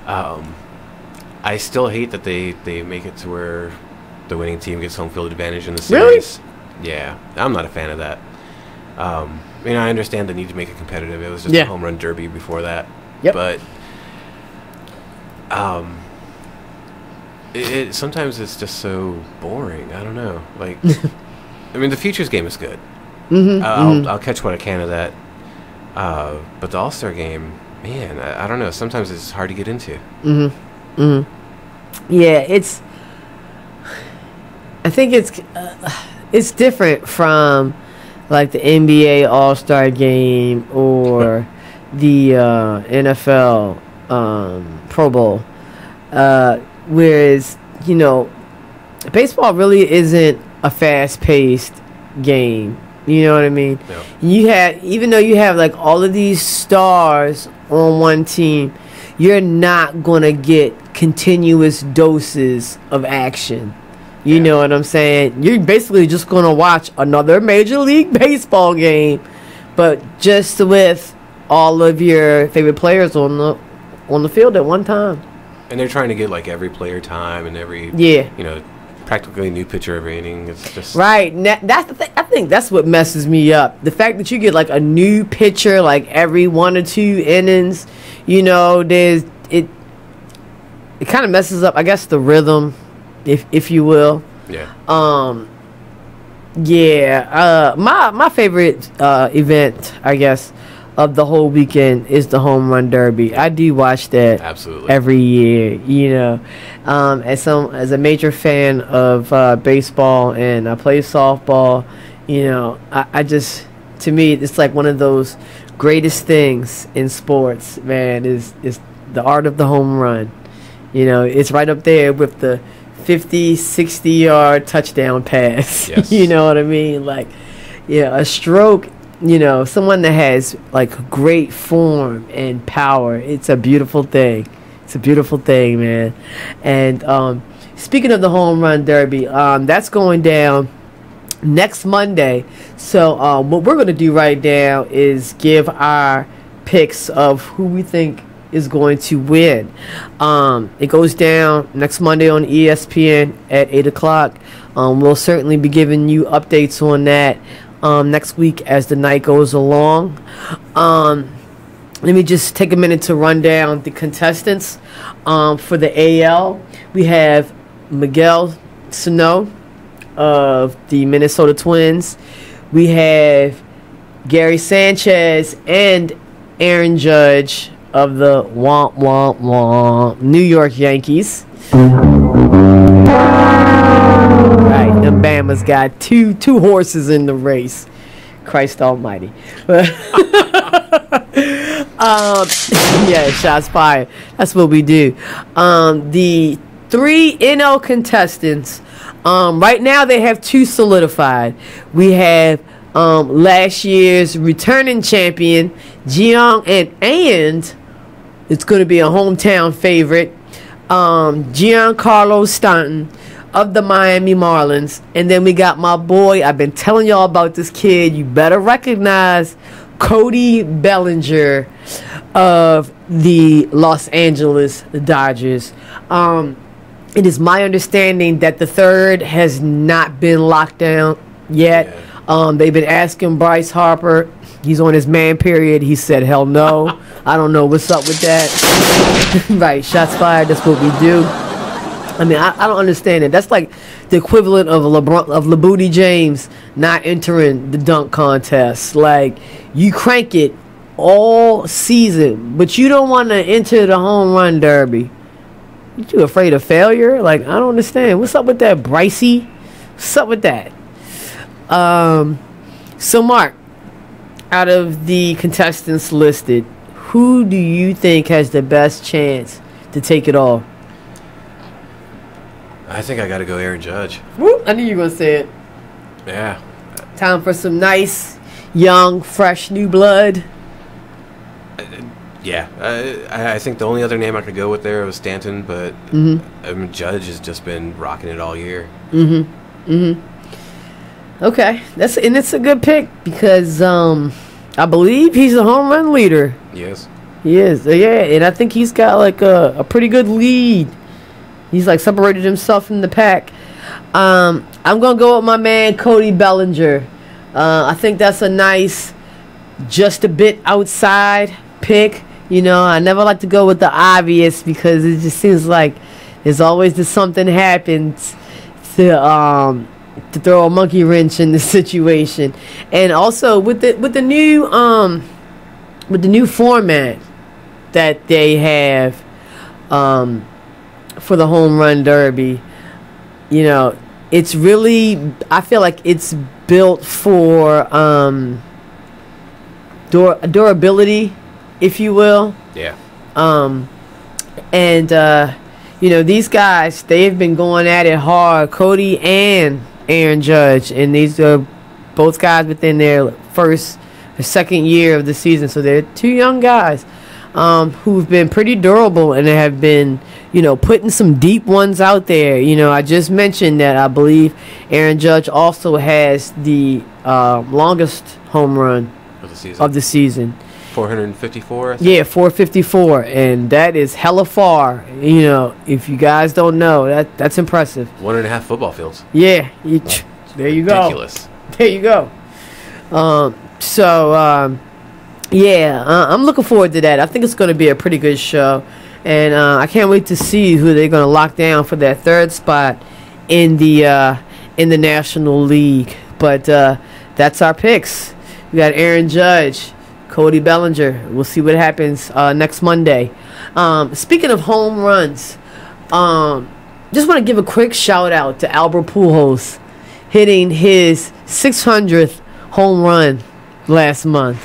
[SPEAKER 2] I still hate that they make it to where the winning team gets home field advantage in the series.
[SPEAKER 1] Really?
[SPEAKER 2] Yeah, I'm not a fan of that. I mean, I understand the need to make it competitive. It was just a home run derby before that.
[SPEAKER 1] Yep.
[SPEAKER 2] But Sometimes it's just so boring. I don't know. Like, I mean, the Futures game is good. I'll catch what I can of that. But the All-Star game, man, I don't know. Sometimes it's hard to get into.
[SPEAKER 1] Yeah, I think it's different from like the NBA All-Star game or the NFL Pro Bowl. Whereas, baseball really isn't a fast-paced game. You know what I mean? No. Even though you have like all of these stars on one team, you're not gonna get continuous doses of action. You know what I'm saying? You're basically just gonna watch another Major League Baseball game, but just with all of your favorite players on the field at one time.
[SPEAKER 2] And they're trying to get like every player time and every practically new pitcher every inning. It's just
[SPEAKER 1] right. That's the thing. I think that's what messes me up. The fact that you get like a new pitcher like every 1 or 2 innings. It kind of messes up, I guess, the rhythm, if you will.
[SPEAKER 2] Yeah.
[SPEAKER 1] My favorite event, I guess, of the whole weekend is the Home Run Derby. I do watch that every year, as a major fan of baseball, and I play softball, I just, to me, it's like one of those greatest things in sports, man, is the art of the home run. It's right up there with the 50, 60-yard touchdown pass.
[SPEAKER 2] Yes.
[SPEAKER 1] You know what I mean? Like, a stroke, someone that has like great form and power. It's a beautiful thing. It's a beautiful thing, man. And speaking of the Home Run Derby, that's going down next Monday. So what we're going to do right now is give our picks of who we think is going to win. It goes down next Monday on ESPN at 8 o'clock. We'll certainly be giving you updates on that next week as the night goes along. Let me just take a minute to run down the contestants. For the AL, we have Miguel Sano of the Minnesota Twins. We have Gary Sanchez and Aaron Judge of the New York Yankees. Right, them Bama's got two horses in the race. Christ almighty. Yeah, shots fired. That's what we do. The 3 NL contestants, right now they have 2 solidified. We have last year's returning champion, Giancarlo, and it's going to be a hometown favorite, Giancarlo Stanton of the Miami Marlins. And then we got my boy, I've been telling y'all about this kid, you better recognize, Cody Bellinger of the Los Angeles Dodgers. It is my understanding that the third has not been locked down yet. They've been asking Bryce Harper. He's on his man period. He said, hell no. I don't know what's up with that. Right, shots fired. That's what we do. I mean, I don't understand it. That's like the equivalent of LeBooty James not entering the dunk contest. Like, you crank it all season, but you don't want to enter the home run derby. You afraid of failure? Like, I don't understand. What's up with that, Brycey? What's up with that? So, Mark, out of the contestants listed, who do you think has the best chance to take it all?
[SPEAKER 2] I think I got to go Aaron Judge.
[SPEAKER 1] Woo, I knew you were going to say it.
[SPEAKER 2] Yeah.
[SPEAKER 1] Time for some nice, young, fresh, new blood.
[SPEAKER 2] Yeah. I think the only other name I could go with there was Stanton, but Judge has just been rocking it all year.
[SPEAKER 1] Okay. It's a good pick because I believe he's the home run leader.
[SPEAKER 2] Yes.
[SPEAKER 1] He is. Yeah, and I think he's got like a pretty good lead. He's like separated himself from the pack. I'm going to go with my man Cody Bellinger. I think that's a nice, just a bit outside pick. You know, I never like to go with the obvious because it just seems like There's always something happens to throw a monkey wrench in the situation. And also with the new format that they have for the home run derby, you know, it's really, I feel like it's built for durability, if you will.
[SPEAKER 2] Yeah.
[SPEAKER 1] You know, these guys, they've been going at it hard, Cody and Aaron Judge, and these are both guys within their first or second year of the season, so they're two young guys who've been pretty durable and have been, you know, putting some deep ones out there. You know, I just mentioned that I believe Aaron Judge also has the longest home run of the season.
[SPEAKER 2] 454, I think?
[SPEAKER 1] Yeah, 454, and that is hella far. You know, if you guys don't know, that's impressive.
[SPEAKER 2] 1.5 football fields.
[SPEAKER 1] Yeah, there you go.
[SPEAKER 2] Ridiculous.
[SPEAKER 1] There you go. I'm looking forward to that. I think it's going to be a pretty good show, and I can't wait to see who they're going to lock down for that third spot in the National League. But that's our picks. We got Aaron Judge, Cody Bellinger. We'll see what happens next Monday. Speaking of home runs, just want to give a quick shout out to Albert Pujols hitting his 600th home run last month.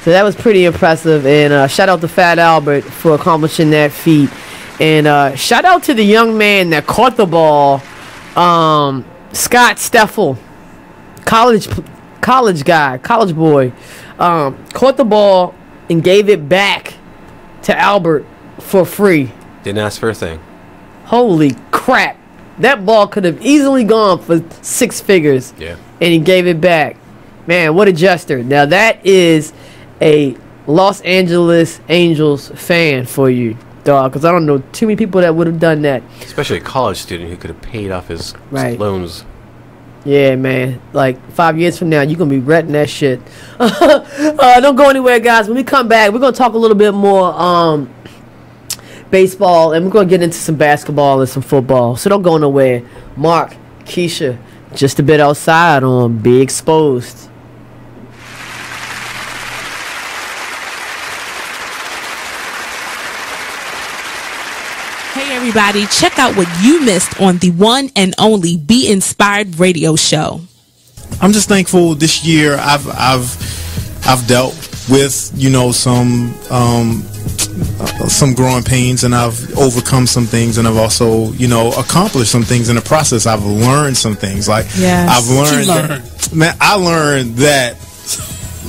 [SPEAKER 1] So that was pretty impressive. And shout out to Fat Albert for accomplishing that feat. And shout out to the young man that caught the ball, Scott Steffel, college boy. Caught the ball and gave it back to Albert for free.
[SPEAKER 2] Didn't ask for a thing.
[SPEAKER 1] Holy crap. That ball could have easily gone for 6 figures.
[SPEAKER 2] Yeah.
[SPEAKER 1] And he gave it back. Man, what a gesture. Now that is a Los Angeles Angels fan for you, dog, because I don't know too many people that would have done that.
[SPEAKER 2] Especially a college student who could have paid off his loans.
[SPEAKER 1] Yeah, man. Like 5 years from now, you're going to be regretting that shit. Don't go anywhere, guys. When we come back, we're going to talk a little bit more baseball, and we're going to get into some basketball and some football. So don't go nowhere. Mark, Kescia, just a bit outside on Be Exposed.
[SPEAKER 7] Hey everybody, check out what you missed on the one and only Be Inspired radio show.
[SPEAKER 10] I'm just thankful this year I've dealt with, you know, some growing pains, and I've overcome some things, and I've also, you know, accomplished some things in the process. I've learned some things. Like I've learned that, I learned that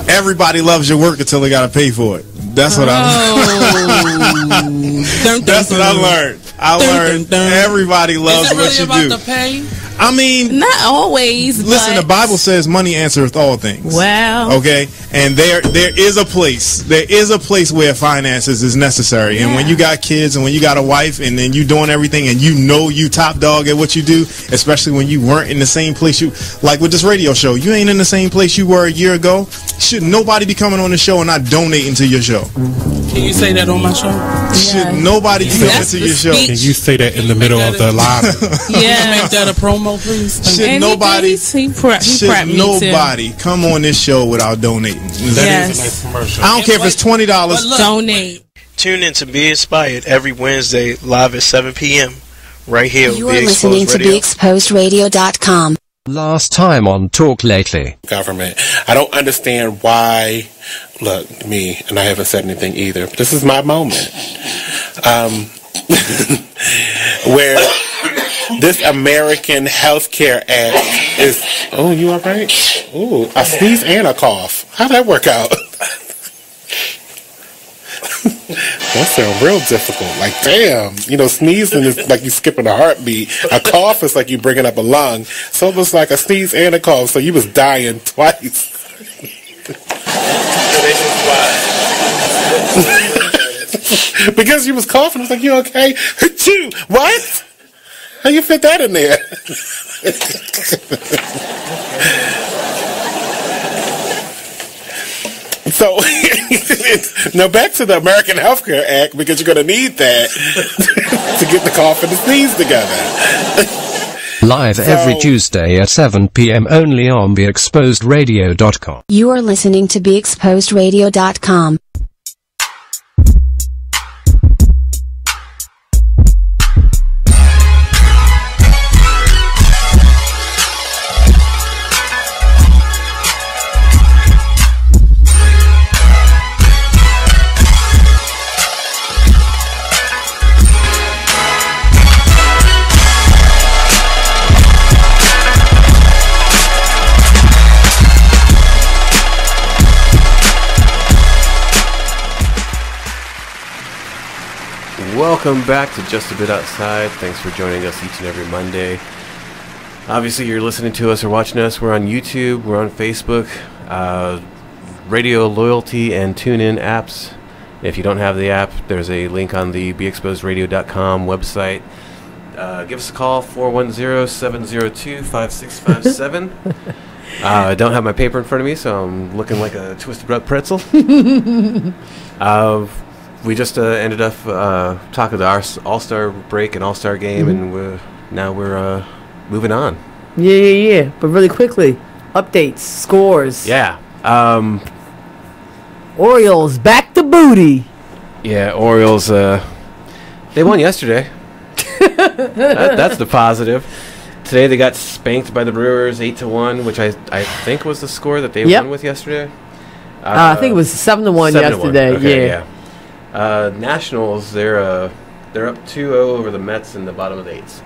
[SPEAKER 10] everybody loves your work until they got to pay for it. That's what I learned. That's what I learned. I learned everybody loves what you do.
[SPEAKER 8] The pay?
[SPEAKER 10] I mean,
[SPEAKER 7] not always.
[SPEAKER 10] Listen, the Bible says money answereth all things.
[SPEAKER 7] Well,
[SPEAKER 10] okay, and there is a place. There is a place where finances is necessary. And when you got kids, and when you got a wife, and then you doing everything, and you know you top dog at what you do, especially when you weren't in the same place you, like with this radio show, you ain't in the same place you were a year ago. Should nobody be coming on the show and not donating to your show?
[SPEAKER 8] Can you say that on my show?
[SPEAKER 10] Should nobody be coming to your show?
[SPEAKER 15] Can you say that in the middle of the live?
[SPEAKER 8] Yeah, make that a promo, please.
[SPEAKER 10] Should nobody come on this show without donating?
[SPEAKER 8] Yes.
[SPEAKER 10] I don't care if it's $20.
[SPEAKER 7] Donate.
[SPEAKER 12] Tune in to Be Inspired every Wednesday live at 7 p.m. right here.
[SPEAKER 14] You are listening to BeExposedRadio.com.
[SPEAKER 16] Last time on Talk Lately.
[SPEAKER 17] Government. I don't understand why. Look, me, and I haven't said anything either. This is my moment. Where this American Healthcare Act is. Oh, you all right? Ooh, a sneeze and a cough. How'd that work out? That sounds real difficult. Like, damn, you know, sneezing is like you skipping a heartbeat. A cough is like you bringing up a lung. So it was like a sneeze and a cough. So you was dying twice. Because you was coughing, I was like, you okay? Achoo! What? How you fit that in there? So, now back to the American Health Care Act, because you're going to need that to get the cough and the sneeze together.
[SPEAKER 16] Live every Tuesday at 7 p.m. only on BeExposedRadio.com.
[SPEAKER 14] You are listening to BeExposedRadio.com.
[SPEAKER 2] Welcome back to Just a Bit Outside. Thanks for joining us each and every Monday. Obviously, you're listening to us or watching us. We're on YouTube. We're on Facebook. Radio Loyalty and TuneIn apps. If you don't have the app, there's a link on the BeExposedRadio.com website. Give us a call, 410-702-5657. I don't have my paper in front of me, so I'm looking like a twisted pretzel. We just ended up talking to our All-Star break and All-Star game, and we're moving on.
[SPEAKER 1] Yeah. But really quickly, updates, scores.
[SPEAKER 2] Yeah.
[SPEAKER 1] Orioles back to booty.
[SPEAKER 2] Yeah, Orioles. They won yesterday. That's the positive. Today they got spanked by the Brewers 8-1, which I think was the score that they won with yesterday.
[SPEAKER 1] I think it was 7-1 yesterday.
[SPEAKER 2] Okay, yeah. Nationals, they're up 2-0 over the Mets in the bottom of the 8th.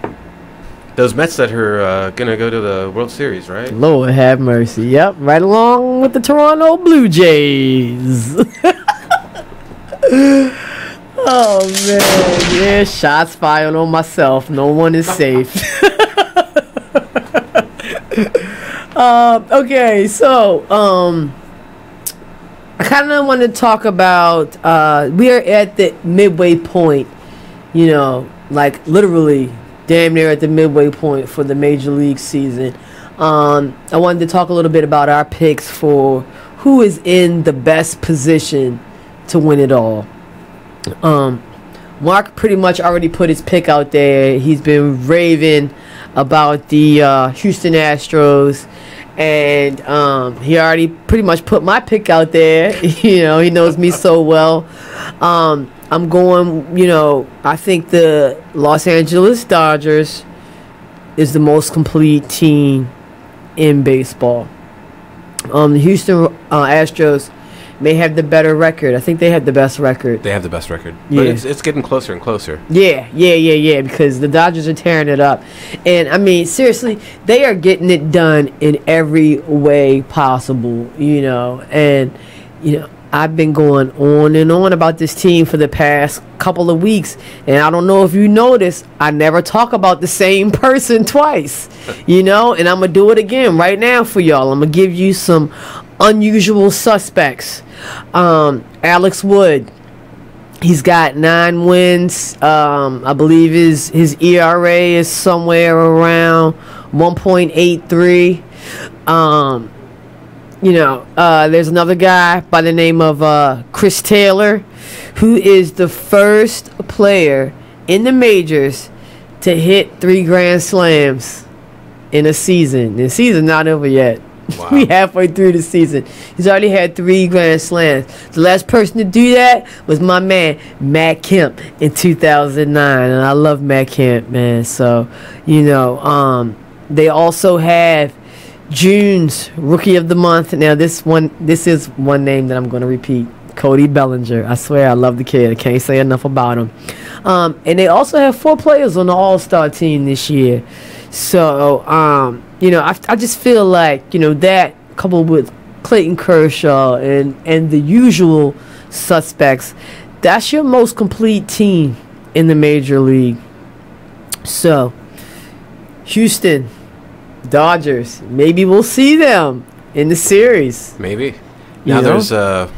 [SPEAKER 2] Those Mets that are gonna go to the World Series, right?
[SPEAKER 1] Lord have mercy. Yep, right along with the Toronto Blue Jays. Oh man, yeah, shots fired on myself. No one is safe. Okay, so I kind of want to talk about, we are at the midway point, like literally damn near at the midway point for the Major League season. I wanted to talk a little bit about our picks for who is in the best position to win it all. Mark pretty much already put his pick out there. He's been raving about the Houston Astros. And he already pretty much put my pick out there. He knows me so well. I'm going, I think the Los Angeles Dodgers is the most complete team in baseball. The Houston Astros may have the better record. I think they have the best record.
[SPEAKER 2] They have the best record. But it's getting closer and closer.
[SPEAKER 1] Yeah, because the Dodgers are tearing it up. And, I mean, seriously, they are getting it done in every way possible, And, I've been going on and on about this team for the past couple of weeks. And I don't know if you noticed, I never talk about the same person twice, And I'm going to do it again right now for y'all. I'm going to give you some unusual suspects. Alex Wood, he's got 9 wins. I believe his ERA is somewhere around 1.83. There's another guy by the name of Chris Taylor, who is the first player in the majors to hit 3 grand slams in a season. The season's not over yet. Wow. We halfway through the season. He's already had 3 grand slams. The last person to do that was my man, Matt Kemp, in 2009. And I love Matt Kemp, man. So, they also have June's Rookie of the Month. Now, this is one name that I'm going to repeat. Cody Bellinger. I swear I love the kid. I can't say enough about him. And they also have 4 players on the All-Star team this year. So, I just feel like, that coupled with Clayton Kershaw and the usual suspects, that's your most complete team in the Major League. So, Houston Dodgers, maybe we'll see them in the series.
[SPEAKER 2] Maybe. Now there's their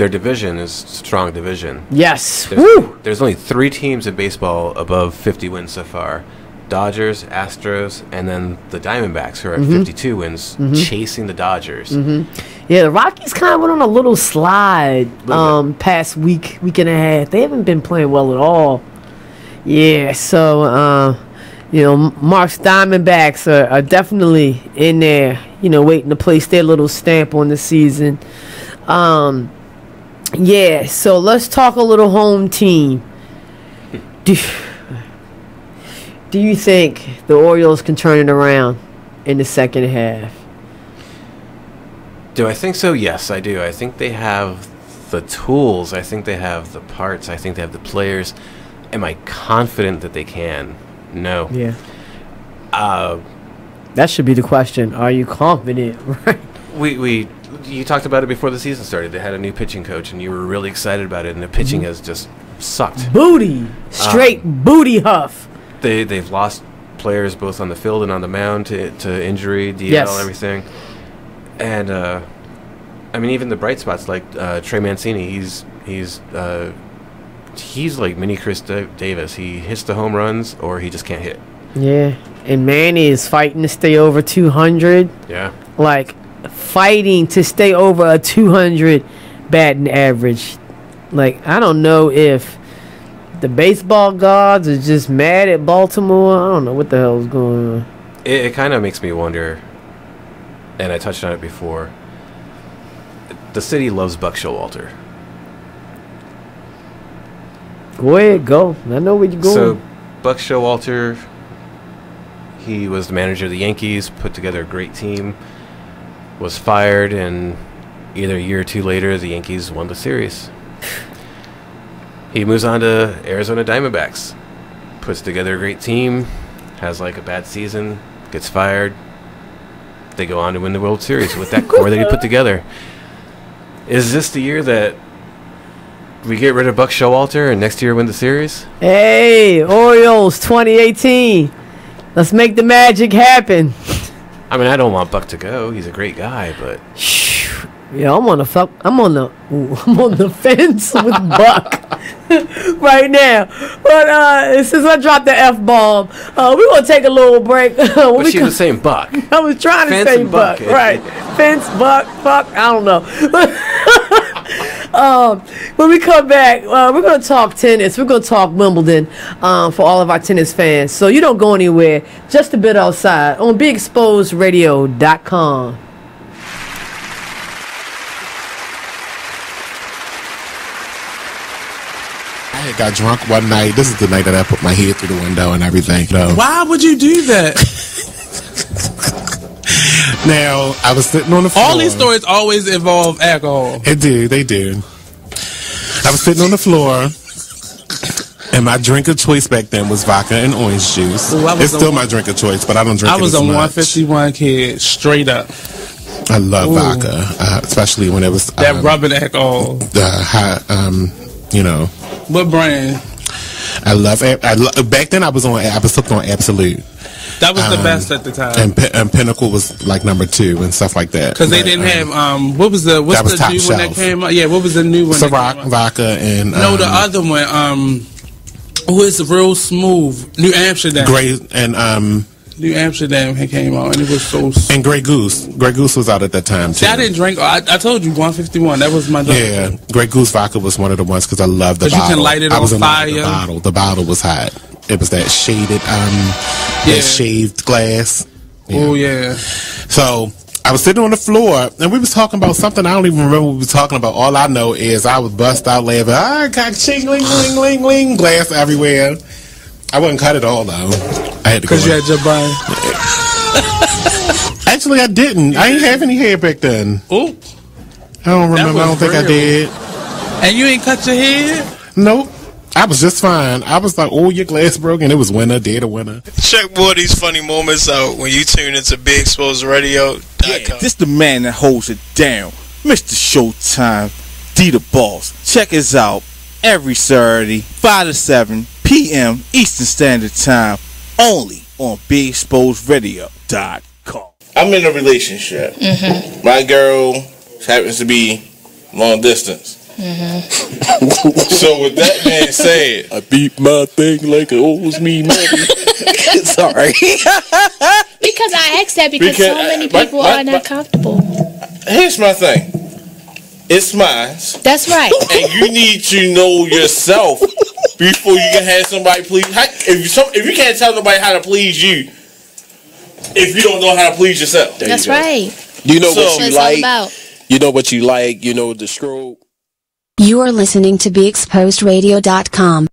[SPEAKER 2] division is a strong division.
[SPEAKER 1] Yes.
[SPEAKER 2] There's only 3 teams in baseball above 50 wins so far. Dodgers, Astros, and then the Diamondbacks, who are at 52 wins, chasing the Dodgers.
[SPEAKER 1] Yeah, the Rockies kind of went on a little slide past week and a half. They haven't been playing well at all. Yeah, so, Mark's Diamondbacks are definitely in there, waiting to place their little stamp on the season. Yeah, so let's talk a little home team. Do you think the Orioles can turn it around in the second half?
[SPEAKER 2] Do I think so? Yes, I do. I think they have the tools. I think they have the parts. I think they have the players. Am I confident that they can? No.
[SPEAKER 1] Yeah. That should be the question. Are you confident? Right.
[SPEAKER 2] You talked about it before the season started. They had a new pitching coach, and you were really excited about it, and the pitching has just sucked.
[SPEAKER 1] Booty. Straight booty huff.
[SPEAKER 2] They've lost players both on the field and on the mound to injury, DL, everything. And, even the bright spots, like Trey Mancini, he's like mini Chris Davis. He hits the home runs, or he just can't hit.
[SPEAKER 1] Yeah, and Manny is fighting to stay over 200.
[SPEAKER 2] Yeah.
[SPEAKER 1] Like, fighting to stay over a 200 batting average. Like, I don't know if the baseball gods are just mad at Baltimore. I don't know what the hell is going on.
[SPEAKER 2] It kind of makes me wonder, and I touched on it before, the city loves Buck Showalter.
[SPEAKER 1] Go ahead, go. I know where you're going.
[SPEAKER 2] So, Buck Showalter, he was the manager of the Yankees, put together a great team, was fired, and either a year or two later, the Yankees won the series. He moves on to Arizona Diamondbacks, puts together a great team, has like a bad season, gets fired. They go on to win the World Series with that core that he put together. Is this the year that we get rid of Buck Showalter and next year win the series?
[SPEAKER 1] Hey, Orioles 2018. Let's make the magic happen.
[SPEAKER 2] I mean, I don't want Buck to go. He's a great guy, but
[SPEAKER 1] yeah, I'm on the fence with Buck right now. But since I dropped the F-bomb, we're gonna take a little break.
[SPEAKER 2] But she's the same Buck.
[SPEAKER 1] I was trying to say Buck, right? Fence, Buck, fuck. I don't know. When we come back, we're going to talk tennis. We're going to talk Wimbledon for all of our tennis fans. So you don't go anywhere. Just a bit outside on BeExposedRadio.com.
[SPEAKER 17] I got drunk one night. This is the night that I put my head through the window and everything. So.
[SPEAKER 8] Why would you do that?
[SPEAKER 17] Now, I was sitting on the floor.
[SPEAKER 8] All these stories always involve alcohol.
[SPEAKER 17] They do. I was sitting on the floor, and my drink of choice back then was vodka and orange juice. Ooh, it's still my drink of choice, but I don't drink it as much.
[SPEAKER 8] I was a 151 kid, straight up.
[SPEAKER 17] I love vodka, especially when it was...
[SPEAKER 8] that rubbing alcohol. What brand?
[SPEAKER 17] Back then I was hooked on Absolute.
[SPEAKER 8] That was the best at the time.
[SPEAKER 17] And Pinnacle was like number 2 and stuff like that.
[SPEAKER 8] Because they didn't have what's the new one that came out? Yeah, what was the new one?
[SPEAKER 17] Ciroc, vodka, and
[SPEAKER 8] no, the other one. Who is real smooth? New Amsterdam. New Amsterdam came out, and it was so.
[SPEAKER 17] And Grey Goose. Grey Goose was out at that time too.
[SPEAKER 8] See, I didn't drink. I told you 151. That was my drink.
[SPEAKER 17] Yeah, Grey Goose vodka was one of the ones because I love the bottle.
[SPEAKER 8] Because you can light it on fire.
[SPEAKER 17] The bottle was hot. It was that shaded, that shaved glass.
[SPEAKER 8] Yeah. Oh yeah.
[SPEAKER 17] So I was sitting on the floor, and we was talking about something. I don't even remember what we were talking about. All I know is I was bust out laughing. I got ching-ling, ling, ling, ling, glass everywhere. I wouldn't cut it all though. I had to.
[SPEAKER 8] Because you had your brain.
[SPEAKER 17] Actually, I didn't. I ain't have any hair back then.
[SPEAKER 8] Oh.
[SPEAKER 17] I don't remember. I don't think I did.
[SPEAKER 8] And you ain't cut your hair?
[SPEAKER 17] Nope. I was just fine. I was like, oh, your glass broke, and it was winter, dead of winter.
[SPEAKER 12] Check more of these funny moments out when you tune into BeExposedRadio.com.
[SPEAKER 18] Yeah, this the man that holds it down. Mr. Showtime, D the Boss. Check us out every Saturday, 5 to 7 p.m. Eastern Standard Time, only on BeExposedRadio.com.
[SPEAKER 19] I'm in a relationship. Mm-hmm. My girl happens to be long distance. Mm-hmm. So with that being said,
[SPEAKER 17] I beat my thing like it owes me money.
[SPEAKER 19] Sorry.
[SPEAKER 20] Because I asked that because so many people are not comfortable.
[SPEAKER 19] Here's my thing. It's mine.
[SPEAKER 20] That's right.
[SPEAKER 19] And you need to know yourself before you can have somebody please. If you can't tell nobody how to please you, if you don't know how to please yourself.
[SPEAKER 20] That's right.
[SPEAKER 21] You know what you like. You know what you like. You know the stroke.
[SPEAKER 14] You are listening to BeExposedRadio.com.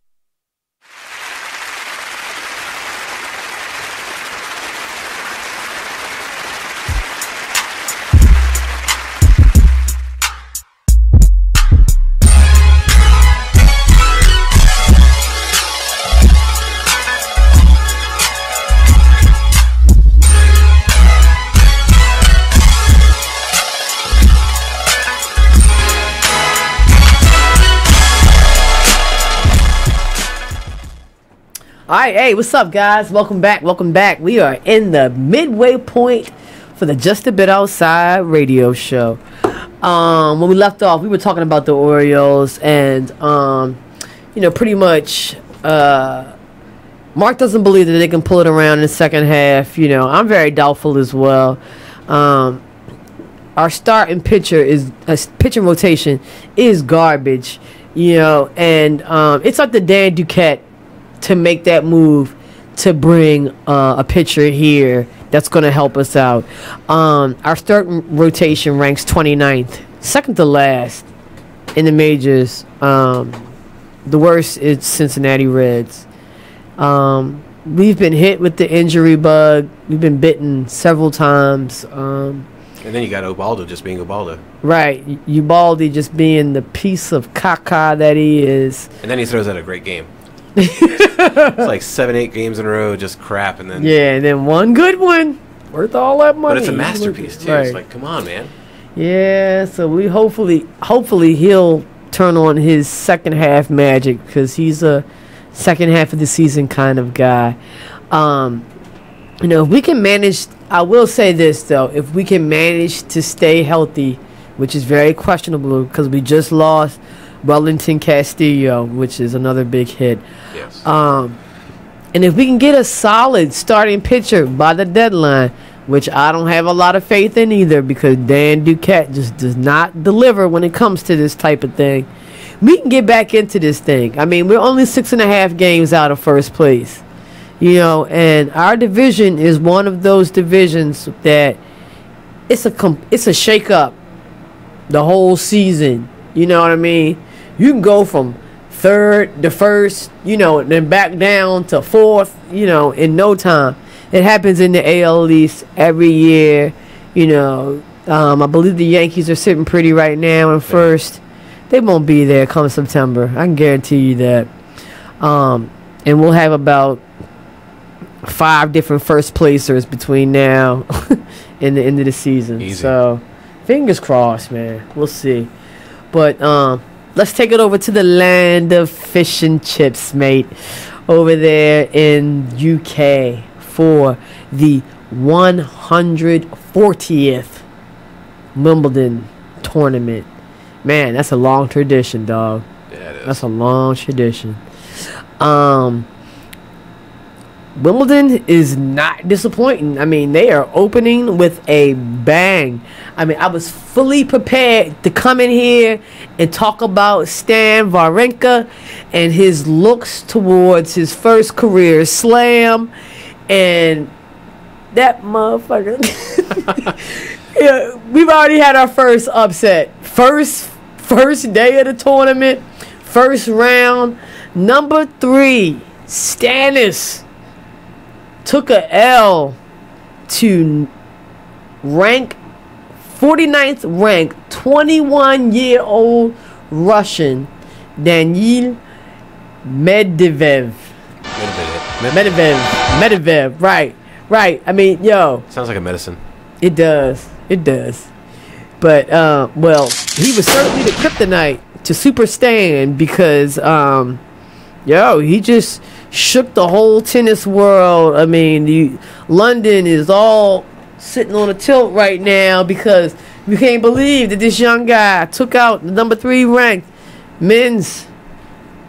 [SPEAKER 1] All right, hey, what's up, guys? Welcome back. We are in the midway point for the Just a Bit Outside radio show. When we left off, we were talking about the Orioles, and pretty much, Mark doesn't believe that they can pull it around in the second half. I'm very doubtful as well. Our starting pitching rotation is garbage. And it's up to Dan Duquette to make that move to bring a pitcher here that's going to help us out. Our starting rotation ranks 29th, second to last in the majors. The worst is Cincinnati Reds. We've been hit with the injury bug. We've been bitten several times.
[SPEAKER 2] And then you got Ubaldo just being Ubaldo.
[SPEAKER 1] Right. Ubaldi just being the piece of caca that he is.
[SPEAKER 2] And then he throws out a great game. It's like 7-8 games in a row, just crap, and then
[SPEAKER 1] and then one good one worth all that money.
[SPEAKER 2] But it's a masterpiece too. Right. It's like, come on, man.
[SPEAKER 1] Yeah, so we hopefully he'll turn on his second half magic, because he's a second half of the season kind of guy. If we can manage, I will say this though, if we can manage to stay healthy, which is very questionable because we just lost Wellington Castillo, which is another big hit.
[SPEAKER 2] Yes.
[SPEAKER 1] And if we can get a solid starting pitcher by the deadline, which I don't have a lot of faith in either, because Dan Duquette just does not deliver when it comes to this type of thing, we can get back into this thing. I mean, we're only 6.5 games out of first place, and our division is one of those divisions that it's a shake-up the whole season. You know what I mean? You can go from third to first, and then back down to fourth, in no time. It happens in the AL East every year. I believe the Yankees are sitting pretty right now in first. They won't be there come September. I can guarantee you that. And we'll have about 5 different first placers between now and the end of the season.
[SPEAKER 2] Easy.
[SPEAKER 1] So, fingers crossed, man. We'll see. But let's take it over to the land of fish and chips, mate. Over there in UK for the 140th Wimbledon tournament. Man, that's a long tradition, dog.
[SPEAKER 2] Yeah, it is.
[SPEAKER 1] That's a long tradition. Wimbledon is not disappointing. I mean, they are opening with a bang. I mean, I was fully prepared to come in here and talk about Stan Wawrinka and his looks towards his first career slam, and that motherfucker. Yeah, we've already had our first upset. First day of the tournament, first round, number 3, Stannis took a L to 49th ranked 21-year-old Russian Daniil Medvedev. Right. I mean,
[SPEAKER 2] sounds like a medicine.
[SPEAKER 1] It does. But well, he was certainly the kryptonite to Super Stan, because he just shook the whole tennis world. I mean, London is all sitting on a tilt right now because we can't believe that this young guy took out the number 3 ranked men's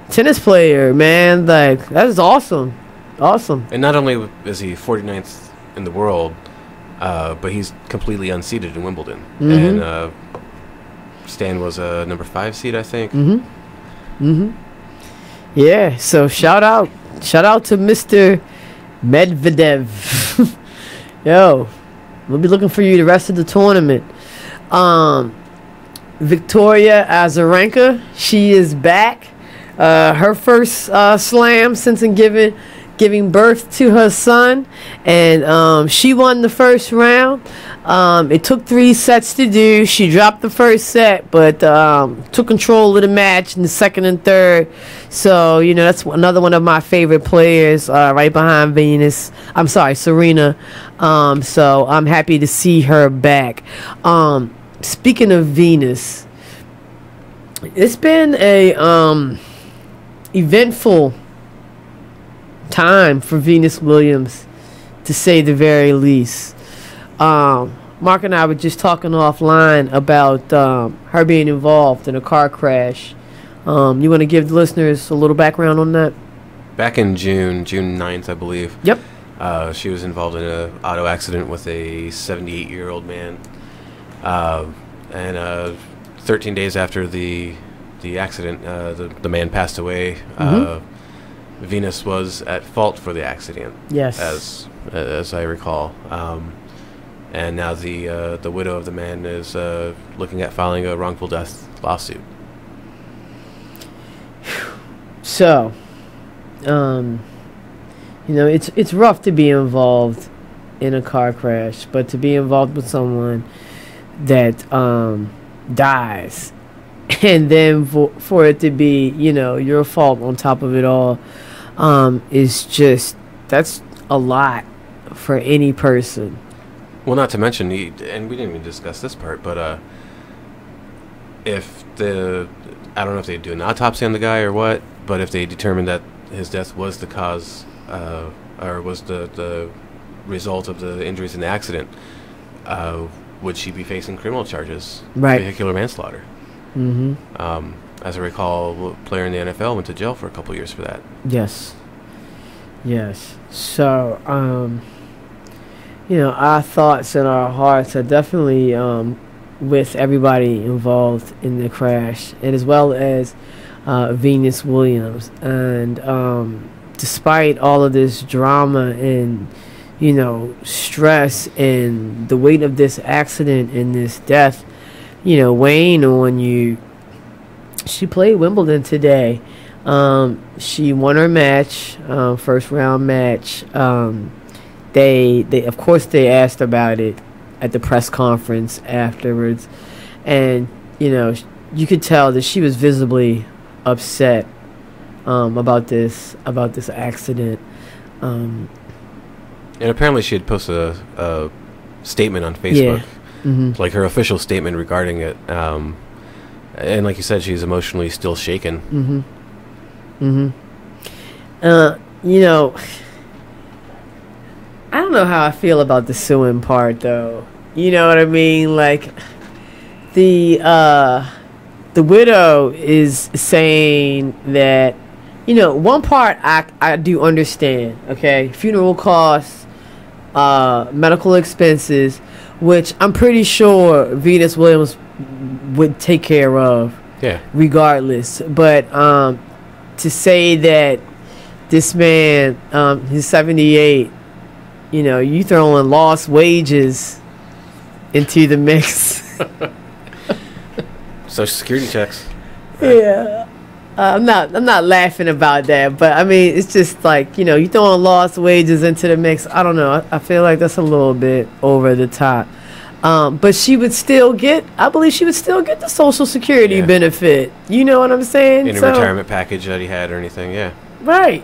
[SPEAKER 1] tennis player, man. Like, that is awesome. Awesome.
[SPEAKER 2] And not only is he 49th in the world, but he's completely unseeded in Wimbledon.
[SPEAKER 1] Mm-hmm.
[SPEAKER 2] And Stan was a number 5 seed, I think.
[SPEAKER 1] Yeah, so shout out to Mr. Medvedev. Yo, we'll be looking for you the rest of the tournament. Victoria Azarenka, she is back. Her first slam since giving birth to her son, and she won the first round. It took 3 sets to do. She dropped the first set, but took control of the match in the second and third. So, that's another one of my favorite players, right behind Serena. So I'm happy to see her back. Speaking of Venus, it's been a eventful time for Venus Williams, to say the very least. Mark and I were just talking offline about her being involved in a car crash. You want to give the listeners a little background on that?
[SPEAKER 2] Back in June 9th, I believe.
[SPEAKER 1] Yep.
[SPEAKER 2] She was involved in an auto accident with a 78-year-old man. And 13 days after the accident, the man passed away. Venus was at fault for the accident.
[SPEAKER 1] Yes.
[SPEAKER 2] As I recall. And now the widow of the man is looking at filing a wrongful death lawsuit.
[SPEAKER 1] So, it's rough to be involved in a car crash, but to be involved with someone that dies, and then for it to be, your fault on top of it all, that's a lot for any person.
[SPEAKER 2] Well, not to mention, and we didn't even discuss this part, but I don't know if they do an autopsy on the guy or what, but if they determine that his death was the cause, or was the result of the injuries in the accident, would she be facing criminal charges?
[SPEAKER 1] Right.
[SPEAKER 2] Vehicular manslaughter. As I recall, a player in the NFL went to jail for a couple years for that.
[SPEAKER 1] Yes. So, our thoughts and our hearts are definitely with everybody involved in the crash, and as well as Venus Williams. And despite all of this drama and stress and the weight of this accident and this death, weighing on you, she played Wimbledon today. She won her match, first round match. They of course they asked about it at the press conference afterwards, and you could tell that she was visibly upset about this accident.
[SPEAKER 2] And apparently she had posted a statement on Facebook, like her official statement regarding it. And like you said, she's emotionally still shaken.
[SPEAKER 1] I don't know how I feel about the suing part, though. You know what I mean? Like, the widow is saying that, one part I do understand, okay? Funeral costs, medical expenses, which I'm pretty sure Venus Williams would take care of.
[SPEAKER 2] Yeah.
[SPEAKER 1] Regardless. But to say that this man, he's 78, you throwing lost wages into the mix.
[SPEAKER 2] Social security checks.
[SPEAKER 1] Yeah. I'm not laughing about that, but I mean, it's just like, you throwing lost wages into the mix. I don't know. I feel like that's a little bit over the top. But she would still get, I believe she would still get the Social Security benefit. You know what I'm saying?
[SPEAKER 2] In a retirement package that he had or anything, yeah.
[SPEAKER 1] Right.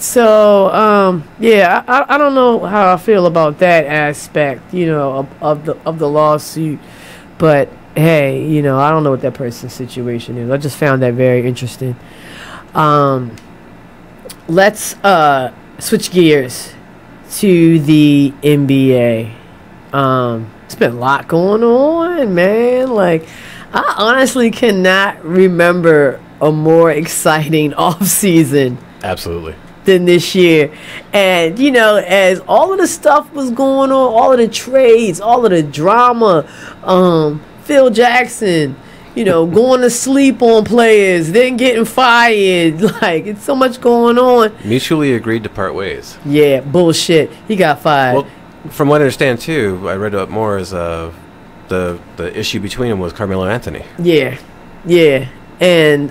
[SPEAKER 1] So, I don't know how I feel about that aspect, of the lawsuit. But hey, I don't know what that person's situation is. I just found that very interesting. Let's switch gears to the NBA. It's been a lot going on, man. Like, I honestly cannot remember a more exciting off season.
[SPEAKER 2] Absolutely.
[SPEAKER 1] than this year. And, you know, as all of the stuff was going on, all of the trades, all of the drama, Phil Jackson, you know, going to sleep on players, then getting fired. Like, it's so much going on.
[SPEAKER 2] Mutually agreed to part ways.
[SPEAKER 1] Yeah, bullshit. He got fired.
[SPEAKER 2] Well, from what I understand, too, I read up more as the issue between them was Carmelo Anthony.
[SPEAKER 1] Yeah. And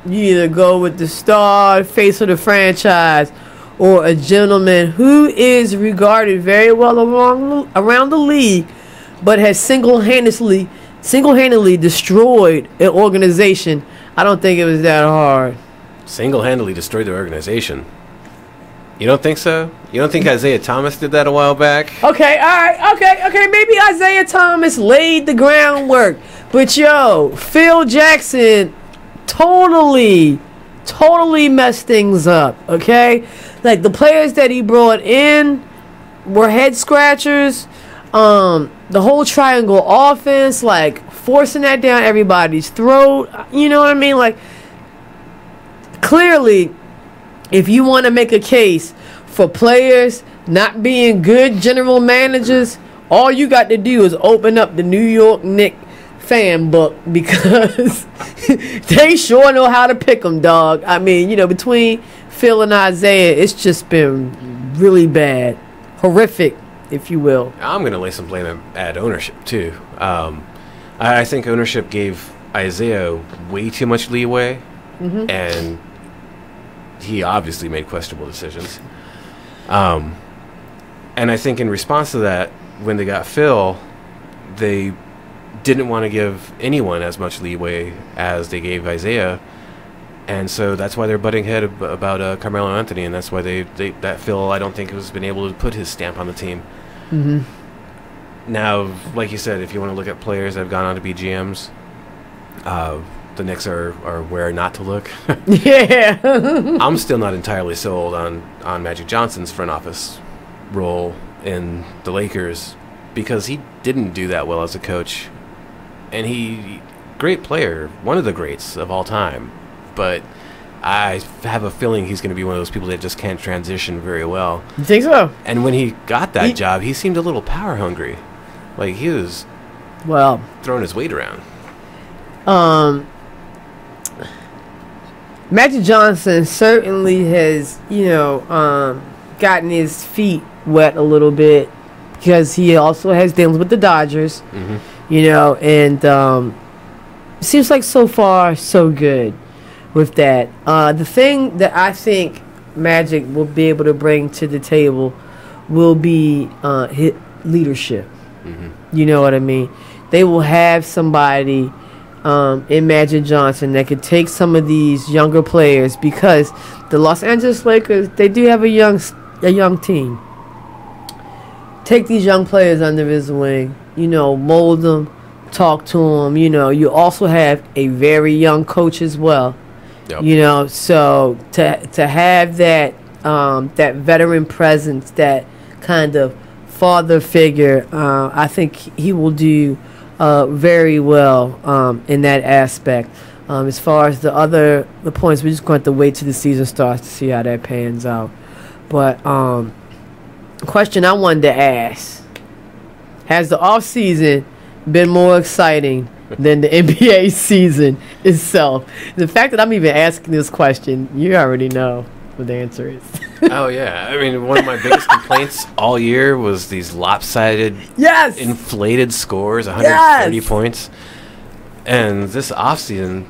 [SPEAKER 1] you either go with the star, face of the franchise, or a gentleman who is regarded very well around the league, but has single-handedly destroyed an organization. I don't think it was that hard.
[SPEAKER 2] Single-handedly destroyed the organization? You don't think so? You don't think Isaiah Thomas did that a while back?
[SPEAKER 1] Okay, all right, okay. Maybe Isaiah Thomas laid the groundwork. But, yo, Phil Jackson totally messed things up, okay? Like, the players that he brought in were head-scratchers. The whole triangle offense, like, forcing that down everybody's throat. You know what I mean? Like, clearly, if you want to make a case for players not being good general managers, all you got to do is open up the New York Knicks fan book, because they sure know how to pick them, dog. I mean, you know, between Phil and Isaiah, it's just been really bad. Horrific, if you will.
[SPEAKER 2] I'm going to lay some blame at ownership, too. I think ownership gave Isaiah way too much leeway, and he obviously made questionable decisions. And I think in response to that, when they got Phil, they didn't want to give anyone as much leeway as they gave Isaiah, and so that's why they're butting head about Carmelo Anthony, and that's why that Phil, I don't think, has been able to put his stamp on the team. Now, like you said, if you want to look at players that have gone on to be GMs, the Knicks are where not to look.
[SPEAKER 1] Yeah.
[SPEAKER 2] I'm still not entirely sold on Magic Johnson's front office role in the Lakers, because he didn't do that well as a coach. And great player, one of the greats of all time. But I have a feeling he's going to be one of those people that just can't transition very well.
[SPEAKER 1] You think so?
[SPEAKER 2] And when he got that job, he seemed a little power hungry. Like, he was throwing his weight around.
[SPEAKER 1] Magic Johnson certainly has, gotten his feet wet a little bit, because he also has dealings with the Dodgers, and seems like so far so good with that. The thing that I think Magic will be able to bring to the table will be his leadership. You know what I mean? They will have somebody in Magic Johnson that could take some of these younger players, because the Los Angeles Lakers, they do have a young team. Take these young players under his wing, mold them, talk to them. You also have a very young coach as well. Yep. So to have that that veteran presence, that kind of father figure, I think he will do very well in that aspect. As far as the points, we're just going to have to wait till the season starts to see how that pans out. But question I wanted to ask: has the off season been more exciting than the NBA season itself? The fact that I'm even asking this question, you already know what the answer is.
[SPEAKER 2] Oh, yeah. I mean, one of my biggest complaints all year was these lopsided, inflated scores, 130 points. And this offseason,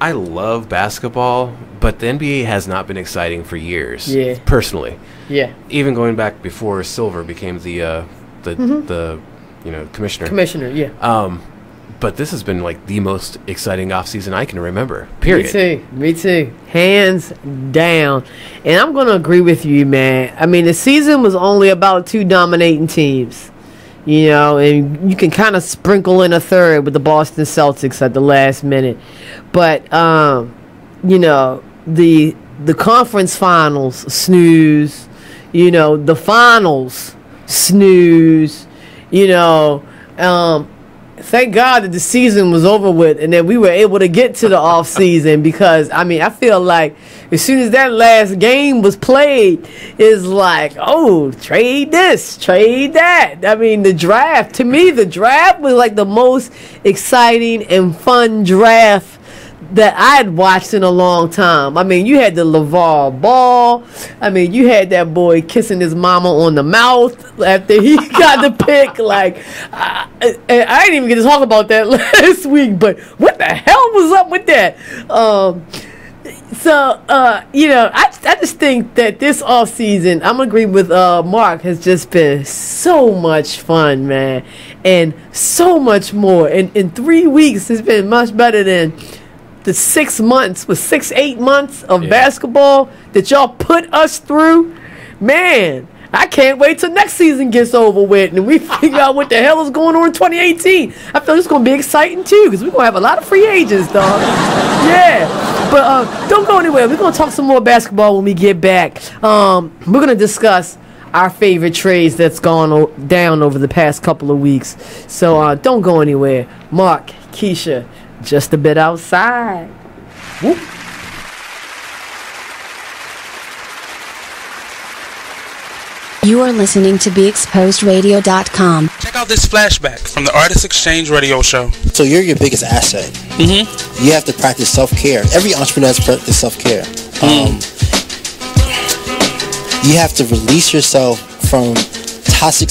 [SPEAKER 2] I love basketball, but the NBA has not been exciting for years, personally.
[SPEAKER 1] Yeah.
[SPEAKER 2] Even going back before Silver became the commissioner.
[SPEAKER 1] Commissioner, yeah.
[SPEAKER 2] But this has been the most exciting offseason I can remember. Period.
[SPEAKER 1] Me too. Hands down. And I'm going to agree with you, man. I mean, the season was only about two dominating teams. And you can kind of sprinkle in a third with the Boston Celtics at the last minute. But the conference finals, snooze. The finals, snooze. thank God that the season was over with and that we were able to get to the off season, because I mean, I feel like as soon as that last game was played, it's like, oh, trade this, trade that. I mean, the draft, to me, the draft was like the most exciting and fun draft that I had watched in a long time. I mean, you had the LeVar Ball. I mean, you had that boy kissing his mama on the mouth after he got the pick. Like, I didn't even get to talk about that last week, but what the hell was up with that? You know, I just think that this offseason, I'm going to agree with Mark, has just been so much fun, man, and so much more. And in 3 weeks, it's been much better than the 6 months, 8 months of basketball that y'all put us through. Man, I can't wait till next season gets over with and we figure out what the hell is going on in 2018. I feel it's going to be exciting too, because we're going to have a lot of free agents, dog. Yeah. But don't go anywhere. We're going to talk some more basketball when we get back. We're going to discuss our favorite trades that's gone down over the past couple of weeks. So don't go anywhere. Mark, Kescia, just a bit outside. Whoop.
[SPEAKER 14] You are listening to BeExposedRadio.com.
[SPEAKER 8] Check out this flashback from the Artist Exchange Radio Show.
[SPEAKER 4] So you're your biggest asset. Mm-hmm. You have to practice self-care. Every entrepreneur has to practice self-care. You have to release yourself from toxic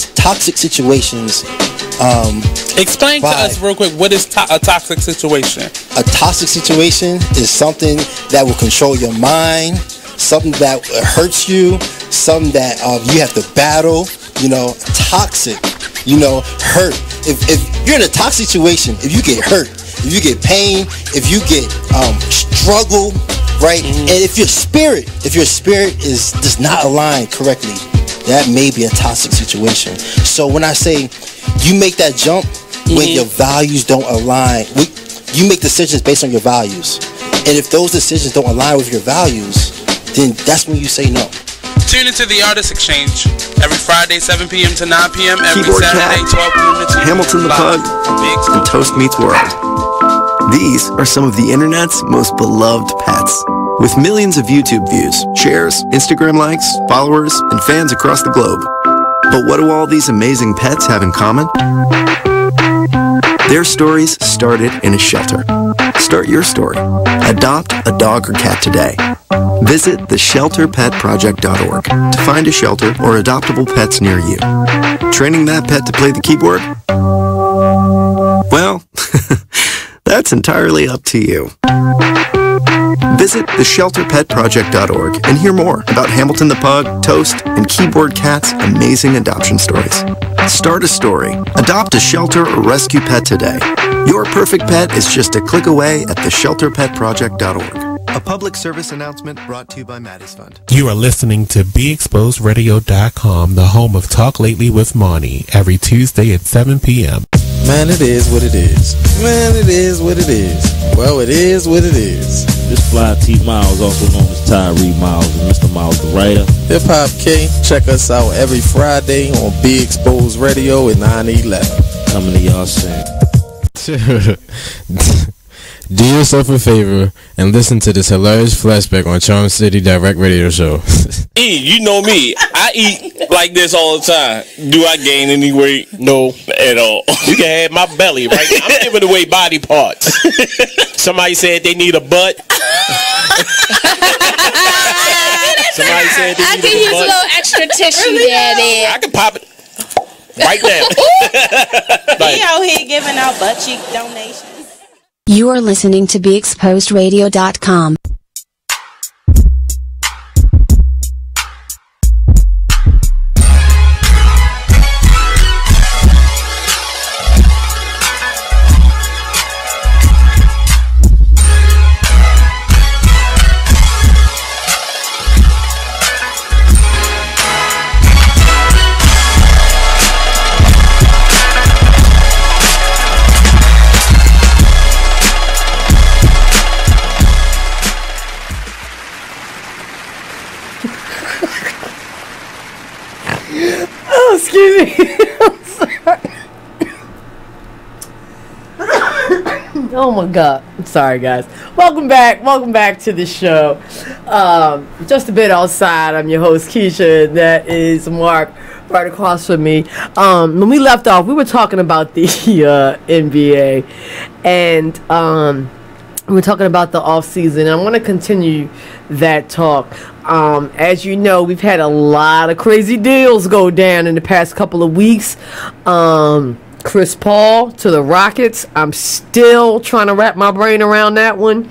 [SPEAKER 4] situations.
[SPEAKER 8] Explain to us real quick, what is a toxic situation?
[SPEAKER 4] A toxic situation is something that will control your mind, something that hurts you, something that you have to battle, toxic, hurt. If you're in a toxic situation, if you get hurt, if you get pain, if you get struggle, right? Mm-hmm. And if your spirit does not align correctly, that may be a toxic situation. So when I say you make that jump when your values don't align, you make decisions based on your values. And if those decisions don't align with your values, then that's when you say no.
[SPEAKER 8] Tune into the Artist Exchange every Friday, 7 p.m. to 9 p.m. Every
[SPEAKER 22] Keyboard
[SPEAKER 8] Saturday,
[SPEAKER 22] Cat,
[SPEAKER 8] 12 p.m. to 2 p.m.
[SPEAKER 22] Hamilton the Pug, and Toast Meets World. These are some of the internet's most beloved pets. With millions of YouTube views, shares, Instagram likes, followers, and fans across the globe. But what do all these amazing pets have in common? Their stories started in a shelter. Start your story. Adopt a dog or cat today. Visit theshelterpetproject.org to find a shelter or adoptable pets near you. Training that pet to play the keyboard? Well, that's entirely up to you. Visit theshelterpetproject.org and hear more about Hamilton the Pug, Toast, and Keyboard Cat's amazing adoption stories. Start a story, adopt a shelter or rescue pet today. Your perfect pet is just a click away at theshelterpetproject.org. A public service announcement brought to you by Maddie's Fund.
[SPEAKER 15] You are listening to BeExposedRadio.com, the home of Talk Lately with Monty, every Tuesday at 7 p.m.
[SPEAKER 23] Man, it is what it is. Man, it is what it is. Well, it is what it is.
[SPEAKER 24] This fly T Miles, also known as Tyree Miles, and Mr. Miles the writer.
[SPEAKER 23] Hip Hop K, check us out every Friday on Be Exposed Radio at 9/11.
[SPEAKER 24] Coming to y'all soon.
[SPEAKER 25] Do yourself a favor and listen to this hilarious flashback on Charm City Direct Radio Show.
[SPEAKER 19] You know me. I eat like this all the time. Do I gain any weight? No, at all. You can have my belly right now. I'm giving away body parts. Somebody said they need a butt. Somebody said they need a butt.
[SPEAKER 20] I can use a little extra tissue there.
[SPEAKER 19] I can pop it right now.
[SPEAKER 26] He out here giving out butt cheek donations.
[SPEAKER 14] You are listening to BeExposedRadio.com.
[SPEAKER 1] Oh, excuse me. I'm sorry. Oh my God. I'm sorry, guys. Welcome back to the show. Just a bit outside. I'm your host, Kescia. That is Mark right across from me. When we left off, we were talking about the NBA, and we were talking about the off season. I want to continue that talk. As you know, we've had a lot of crazy deals go down in the past couple of weeks. Chris Paul to the Rockets. I'm still trying to wrap my brain around that one.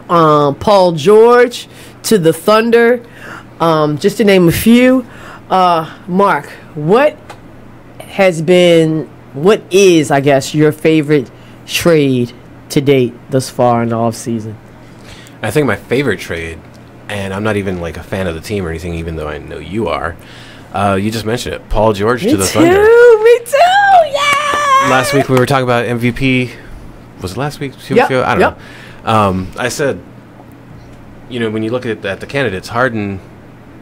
[SPEAKER 1] Paul George to the Thunder. Just to name a few. Mark, what is, I guess, your favorite trade to date thus far in the offseason?
[SPEAKER 2] I think my favorite trade, and I'm not even like a fan of the team or anything, even though I know you are. You just mentioned it, Paul George to the Thunder.
[SPEAKER 1] Me too, yeah!
[SPEAKER 2] Last week we were talking about MVP. Was it last week? 2 weeks ago? I don't know. I said, when you look at the candidates, Harden,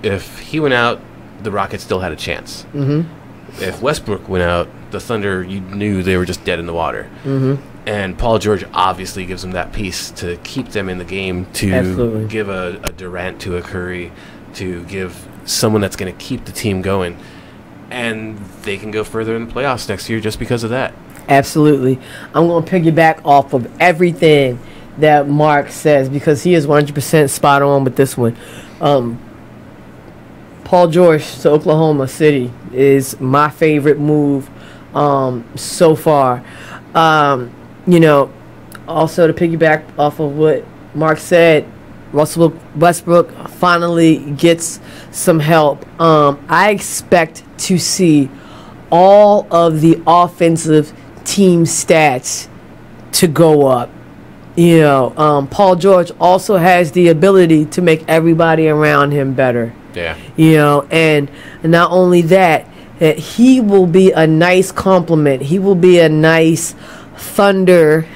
[SPEAKER 2] if he went out, the Rockets still had a chance. Mm-hmm. If Westbrook went out, the Thunder, you knew they were just dead in the water. Mm-hmm. And Paul George obviously gives them that piece to keep them in the game, to give a Durant to a Curry, to give someone that's going to keep the team going. And they can go further in the playoffs next year just because of that. Absolutely. I'm going to piggyback off of everything that Mark says because he is 100% spot on with this one. Paul George to Oklahoma City is my favorite move so far. Also to piggyback off of what Mark said, Russell Westbrook finally gets some help. I expect to see all of the offensive team stats to go up. Paul George also has the ability to make everybody around him better. Yeah. And not only that, he will be a nice complement. He will be a nice thunder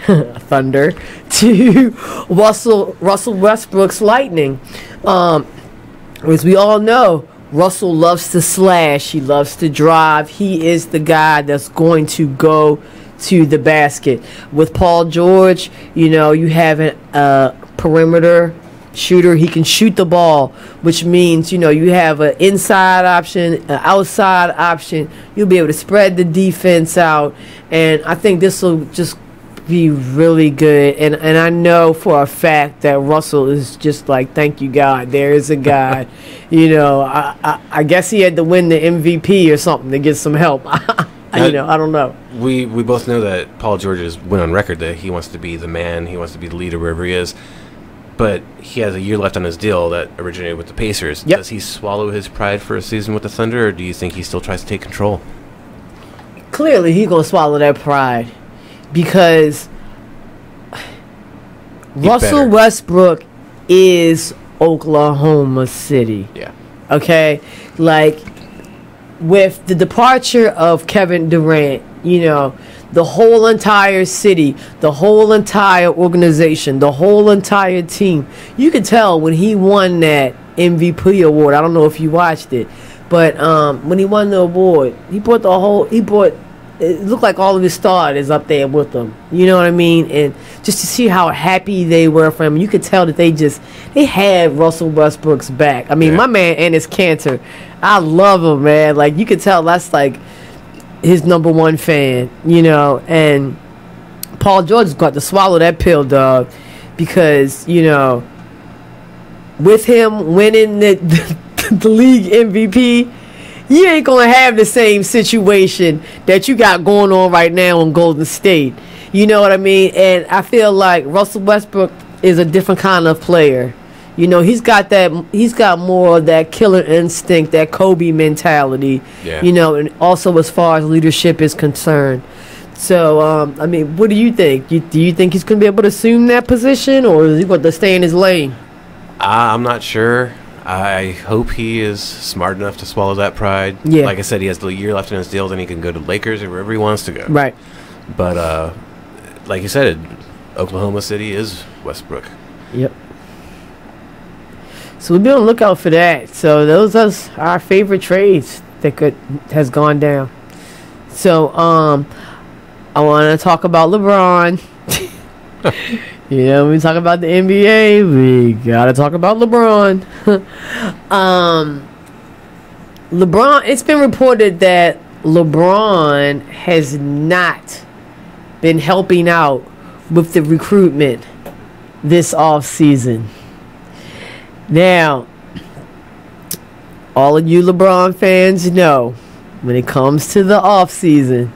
[SPEAKER 2] to Russell Westbrook's Lightning. As we all know, Russell loves to slash. He loves to drive. He is the guy that's going to go to the basket. With Paul George, you have a perimeter shooter. He can shoot the ball, which means, you have an inside option, an outside option. You'll be able to spread the defense out. And I think this will just be really good. And I know for a fact that Russell is just like, thank you, God. There is a God. I guess he had to win the MVP or something to get some help. I don't know. We both know that Paul George has went on record that he wants to be the man. He wants to be the leader wherever he is. But he has a year left on his deal that originated with the Pacers. Yep. Does he swallow his pride for a season with the Thunder, or do you think he still tries to take control? Clearly, he's going to swallow that pride because Russell Westbrook is Oklahoma City. Yeah. Okay? Like, with the departure of Kevin Durant, the whole entire city, the whole entire organization, the whole entire team. You could tell when he won that MVP award. I don't know if you watched it, but when he won the award, it looked like all of his starters up there with him. You know what I mean? And just to see how happy they were for him, you could tell that they had Russell Westbrook's back. I mean, my man and his cancer, I love him, man. Like, you could tell that's like his number one fan, and Paul George has got to swallow that pill, dog, because, with him winning the league MVP, you ain't going to have the same situation that you got going on right now in Golden State. You know what I mean? And I feel like Russell Westbrook is a different kind of player. He's got more of that killer instinct, that Kobe mentality, and also as far as leadership is concerned. So, what do you think? Do you think he's going to be able to assume that position, or is he going to stay in his lane? I'm not sure. I hope he is smart enough to swallow that pride. Yeah. Like I said, he has the year left in his deal, then he can go to Lakers or wherever he wants to go. Right. But, like you said, Oklahoma City is Westbrook. Yep. So we'll be on the lookout for that. So those are our favorite trades that has gone down. So I want to talk about LeBron.
[SPEAKER 1] You know, when we talk about the NBA, we gotta talk about LeBron. LeBron, it's been reported that LeBron has not been helping out with the recruitment this offseason. Now, all of you LeBron fans know, when it comes to the offseason,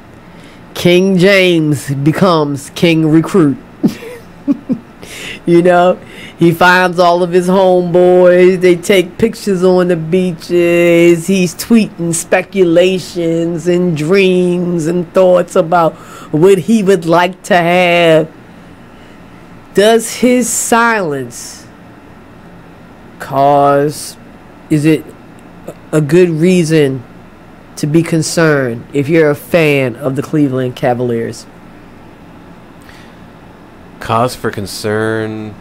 [SPEAKER 1] King James becomes King Recruit. You know, he finds all of his homeboys. They take pictures on the beaches. He's tweeting speculations and dreams and thoughts about what he would like to have. Does his silence is it a good reason to be concerned if you're a fan of the Cleveland Cavaliers?
[SPEAKER 2] Cause for concern.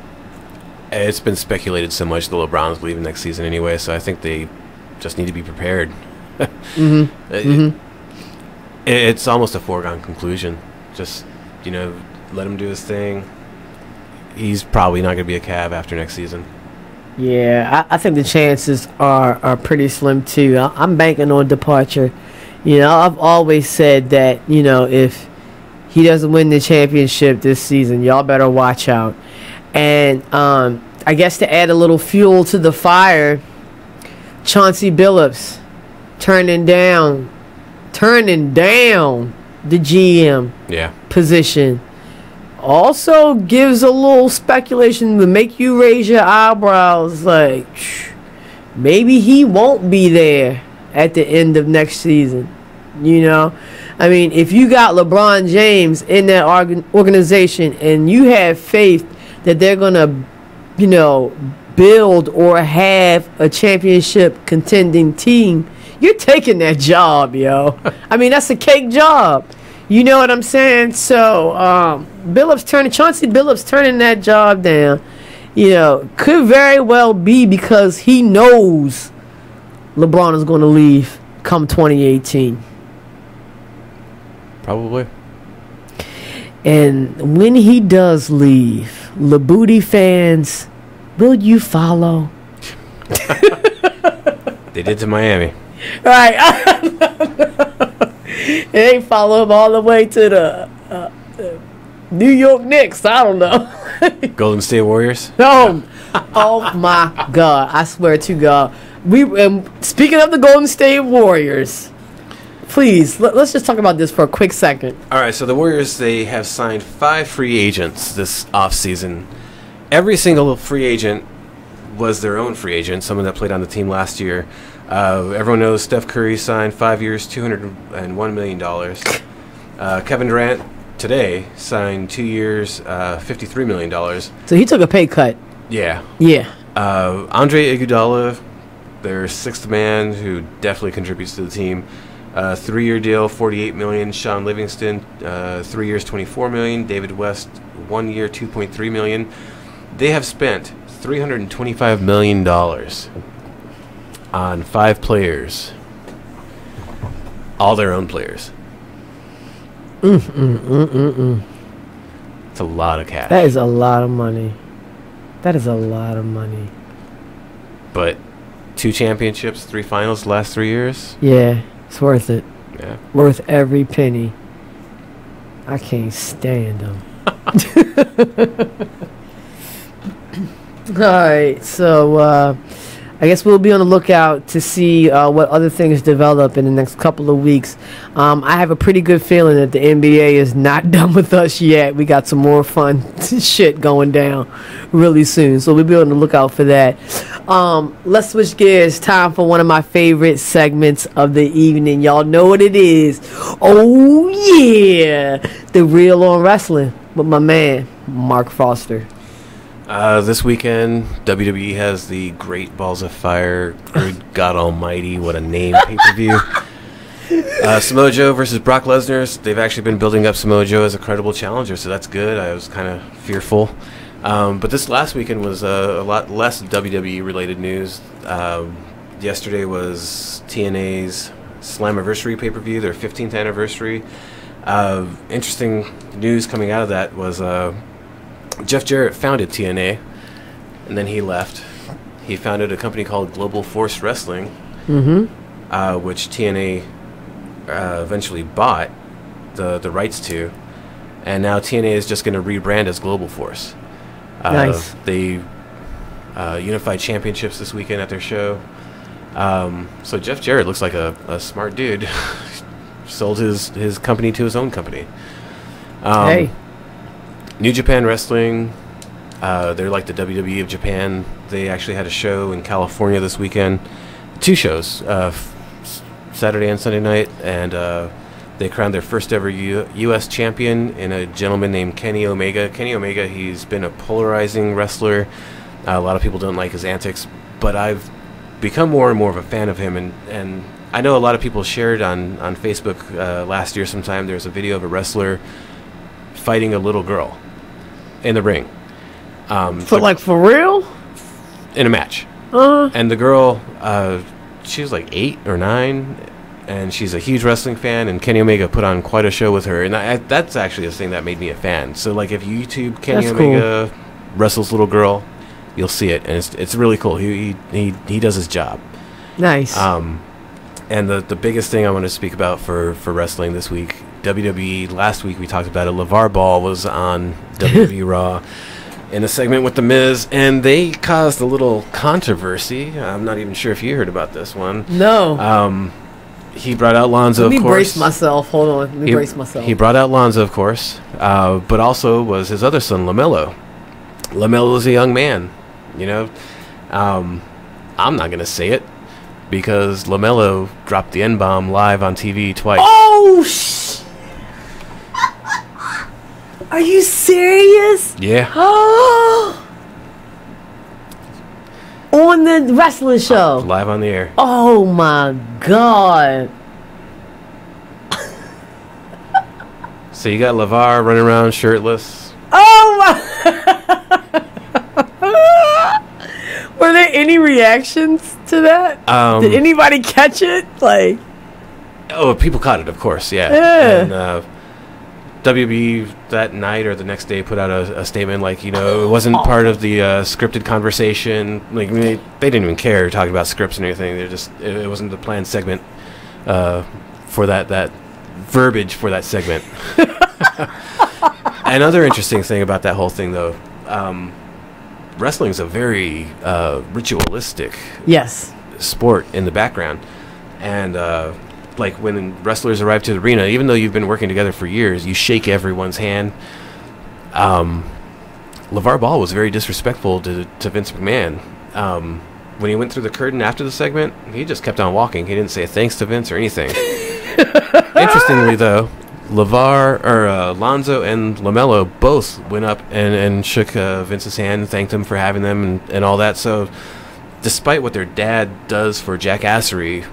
[SPEAKER 2] It's been speculated so much that LeBron's leaving next season anyway, so I think they just need to be prepared. It's almost a foregone conclusion. Just, you know, let him do his thing. He's probably not going to be a Cav after next season.
[SPEAKER 1] Yeah, I think the chances are pretty slim too. I'm banking on departure. You know, I've always said that, you know, if he doesn't win the championship this season, y'all better watch out. And I guess to add a little fuel to the fire, Chauncey Billups turning down the GM position also gives a little speculation to make you raise your eyebrows, like maybe he won't be there at the end of next season. You know, I mean, if you got LeBron James in that organization and you have faith that they're gonna, you know, build or have a championship contending team, you're taking that job, yo. I mean, that's a cake job. You know what I'm saying? So, Chauncey Billups turning that job down, you know, could very well be because he knows LeBron is going to leave come 2018.
[SPEAKER 2] Probably.
[SPEAKER 1] And when he does leave, LeBooty fans, will you follow?
[SPEAKER 2] They did to Miami.
[SPEAKER 1] Right. They follow him all the way to the New York Knicks. I don't know.
[SPEAKER 2] Golden State Warriors?
[SPEAKER 1] Oh my God. I swear to God. Speaking of the Golden State Warriors, please, let's just talk about this for a quick second.
[SPEAKER 2] All right, so the Warriors, they have signed 5 free agents this offseason. Every single free agent was their own free agent, someone that played on the team last year. Everyone knows Steph Curry signed 5 years, $201 million. Kevin Durant today signed 2 years, $53 million.
[SPEAKER 1] So he took a pay cut.
[SPEAKER 2] Yeah.
[SPEAKER 1] Yeah.
[SPEAKER 2] Andre Iguodala, their 6th man, who definitely contributes to the team. 3-year deal, $48 million. Sean Livingston, 3 years, $24 million. David West, 1 year, $2.3 million. They have spent $325 million on 5 players, all their own players. It's a lot of cash.
[SPEAKER 1] That is a lot of money. That is a lot of money.
[SPEAKER 2] But 2 championships, 3 finals the last 3 years.
[SPEAKER 1] Yeah, it's worth it.
[SPEAKER 2] Yeah,
[SPEAKER 1] worth every penny. I can't stand them. All right, so I guess we'll be on the lookout to see what other things develop in the next couple of weeks. I have a pretty good feeling that the NBA is not done with us yet. We got some more fun shit going down really soon, so we'll be on the lookout for that. Let's switch gears. Time for one of my favorite segments of the evening. Y'all know what it is. Oh, yeah. The Real on Wrestling with my man, Mark Foster.
[SPEAKER 2] This weekend, WWE has the Great Balls of Fire. Good God Almighty, what a name pay-per-view. Samoa Joe versus Brock Lesnar. They've actually been building up Samoa Joe as a credible challenger, so that's good. I was kind of fearful. But this last weekend was a lot less WWE-related news. Yesterday was TNA's Slammiversary pay-per-view, their 15th anniversary. Interesting news coming out of that was Jeff Jarrett founded TNA, and then he left. He founded a company called Global Force Wrestling, which TNA eventually bought the rights to, and now TNA is just going to rebrand as Global Force.
[SPEAKER 1] Nice.
[SPEAKER 2] They unified championships this weekend at their show. So Jeff Jarrett looks like a smart dude. Sold his company to his own company.
[SPEAKER 1] Hey.
[SPEAKER 2] New Japan Wrestling, they're like the WWE of Japan. They actually had a show in California this weekend. 2 shows, Saturday and Sunday night, and they crowned their first ever U.S. champion in a gentleman named Kenny Omega. Kenny Omega, he's been a polarizing wrestler. A lot of people don't like his antics, but I've become more and more of a fan of him, and I know a lot of people shared on Facebook last year sometime. There's a video of a wrestler fighting a little girl in the ring.
[SPEAKER 1] For real?
[SPEAKER 2] In a match. And the girl, she was like 8 or 9, and she's a huge wrestling fan, and Kenny Omega put on quite a show with her, and that's actually the thing that made me a fan. So like if you YouTube Kenny Omega wrestles little girl, you'll see it, and it's really cool. He does his job.
[SPEAKER 1] Nice.
[SPEAKER 2] And the biggest thing I want to speak about for wrestling this week, WWE, last week we talked about it, LeVar Ball was on WWE Raw in a segment with The Miz, and they caused a little controversy. I'm not even sure if you heard about this one.
[SPEAKER 1] No.
[SPEAKER 2] He brought out Lonzo, of course.
[SPEAKER 1] Let me brace myself. Hold on. Let me brace myself.
[SPEAKER 2] He brought out Lonzo, of course, but also was his other son, LaMelo. LaMelo is a young man, you know. I'm not going to say it, because LaMelo dropped the N-bomb live on TV twice.
[SPEAKER 1] Oh, are you serious?
[SPEAKER 2] Yeah.
[SPEAKER 1] On the wrestling show.
[SPEAKER 2] Live on the air.
[SPEAKER 1] Oh my God.
[SPEAKER 2] So you got LeVar running around shirtless.
[SPEAKER 1] Oh my. Were there any reactions to that? Did anybody catch it? Like,
[SPEAKER 2] oh, people caught it, of course, yeah. And WB that night or the next day put out a statement like, you know, it wasn't part of the scripted conversation. Like, I mean, they didn't even care talking about scripts and anything. They're just it wasn't the planned segment for that verbiage for that segment. Another interesting thing about that whole thing, though. Wrestling is a very ritualistic sport in the background, and like when wrestlers arrive to the arena, even though you've been working together for years, you shake everyone's hand. LeVar Ball was very disrespectful to Vince McMahon. When he went through the curtain after the segment, he just kept on walking. He didn't say thanks to Vince or anything. Interestingly, though, Lonzo and LaMelo both went up and shook Vince's hand, thanked him for having them and all that. So despite what their dad does for jackassery,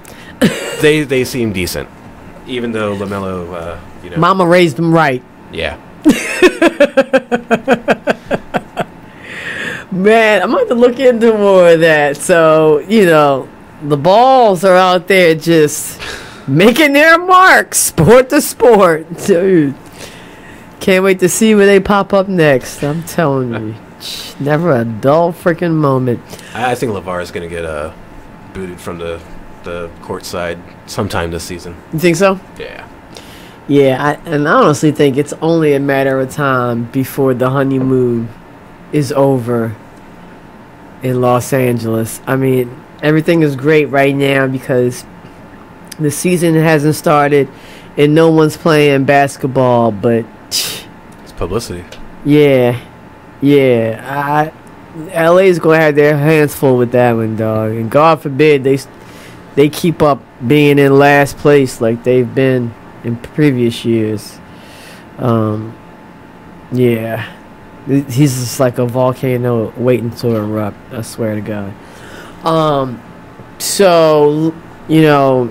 [SPEAKER 2] they seem decent, even though LaMelo, you know.
[SPEAKER 1] Mama raised him right.
[SPEAKER 2] Yeah.
[SPEAKER 1] Man, I'm going to have to look into more of that. So, you know, the Balls are out there just making their mark, sport to sport. Dude, can't wait to see where they pop up next. I'm telling you, never a dull freaking moment.
[SPEAKER 2] I think LeVar is going to get booted from the court side sometime this season.
[SPEAKER 1] You think so?
[SPEAKER 2] Yeah.
[SPEAKER 1] Yeah, I honestly think it's only a matter of time before the honeymoon is over in Los Angeles. I mean, everything is great right now because the season hasn't started and no one's playing basketball, but
[SPEAKER 2] it's publicity.
[SPEAKER 1] Yeah. LA's gonna have their hands full with that one, dog. And God forbid they keep up being in last place like they've been in previous years. Yeah. He's just like a volcano waiting to erupt, I swear to God. So, you know,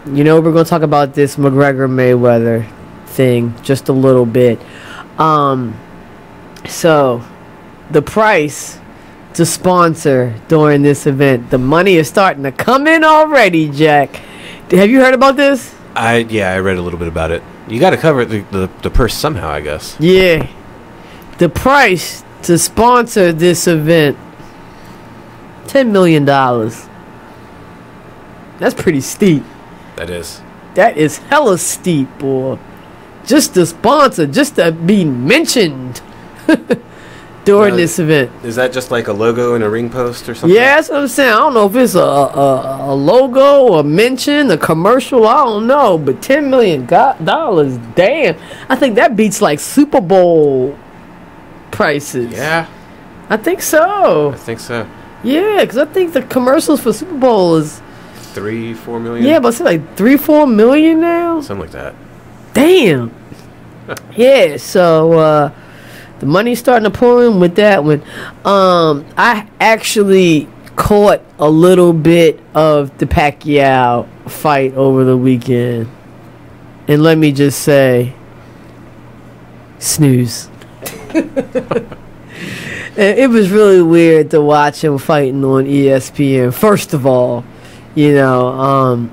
[SPEAKER 1] we're going to talk about this McGregor-Mayweather thing just a little bit. So, the price to sponsor during this event, the money is starting to come in already, Jack. Have you heard about this?
[SPEAKER 2] I read a little bit about it. You got to cover the purse somehow, I guess.
[SPEAKER 1] Yeah. The price to sponsor this event. $10 million. That's pretty steep.
[SPEAKER 2] That is.
[SPEAKER 1] That is hella steep, boy. Just to sponsor, just to be mentioned during this event.
[SPEAKER 2] Is that just like a logo and a ring post or something?
[SPEAKER 1] Yeah, that's what I'm saying. I don't know if it's a logo, a mention, a commercial. I don't know. But $10 million, damn. I think that beats like Super Bowl prices.
[SPEAKER 2] Yeah.
[SPEAKER 1] I think so.
[SPEAKER 2] I think so.
[SPEAKER 1] Yeah, because I think the commercials for Super Bowl is
[SPEAKER 2] 3-4 million.
[SPEAKER 1] Yeah, but it's like 3-4 million now.
[SPEAKER 2] Something like that.
[SPEAKER 1] Damn. Yeah. So the money's starting to pour in with that one. I actually caught a little bit of the Pacquiao fight over the weekend, and let me just say, snooze. It was really weird to watch him fighting on ESPN. First of all, you know,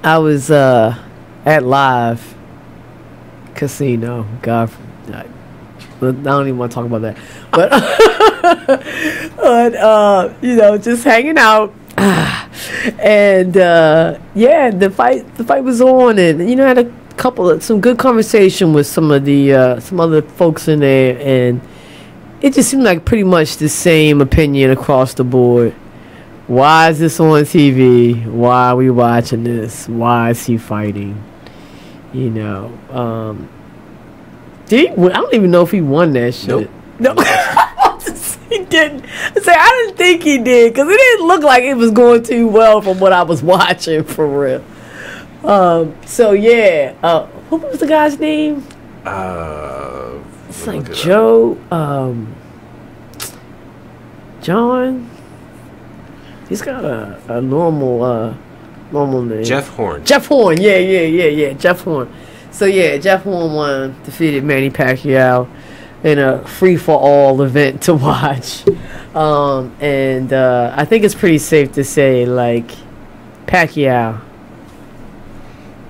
[SPEAKER 1] I was at Live Casino. God, I don't even want to talk about that. But, you know, just hanging out. And yeah, the fight was on, and you know, I had some good conversation with some other folks in there, and it just seemed like pretty much the same opinion across the board. Why is this on TV? Why are we watching this? Why is he fighting? You know, I don't even know if he won that shit. Nope. No, he didn't. I didn't think he did, because it didn't look like it was going too well from what I was watching, for real. So yeah, what was the guy's name? It's like Joe, John. He's got a normal name.
[SPEAKER 2] Jeff Horn.
[SPEAKER 1] Jeff Horn. Yeah. Jeff Horn. So yeah, Jeff Horn defeated Manny Pacquiao in a free-for-all event to watch. And I think it's pretty safe to say, like, Pacquiao,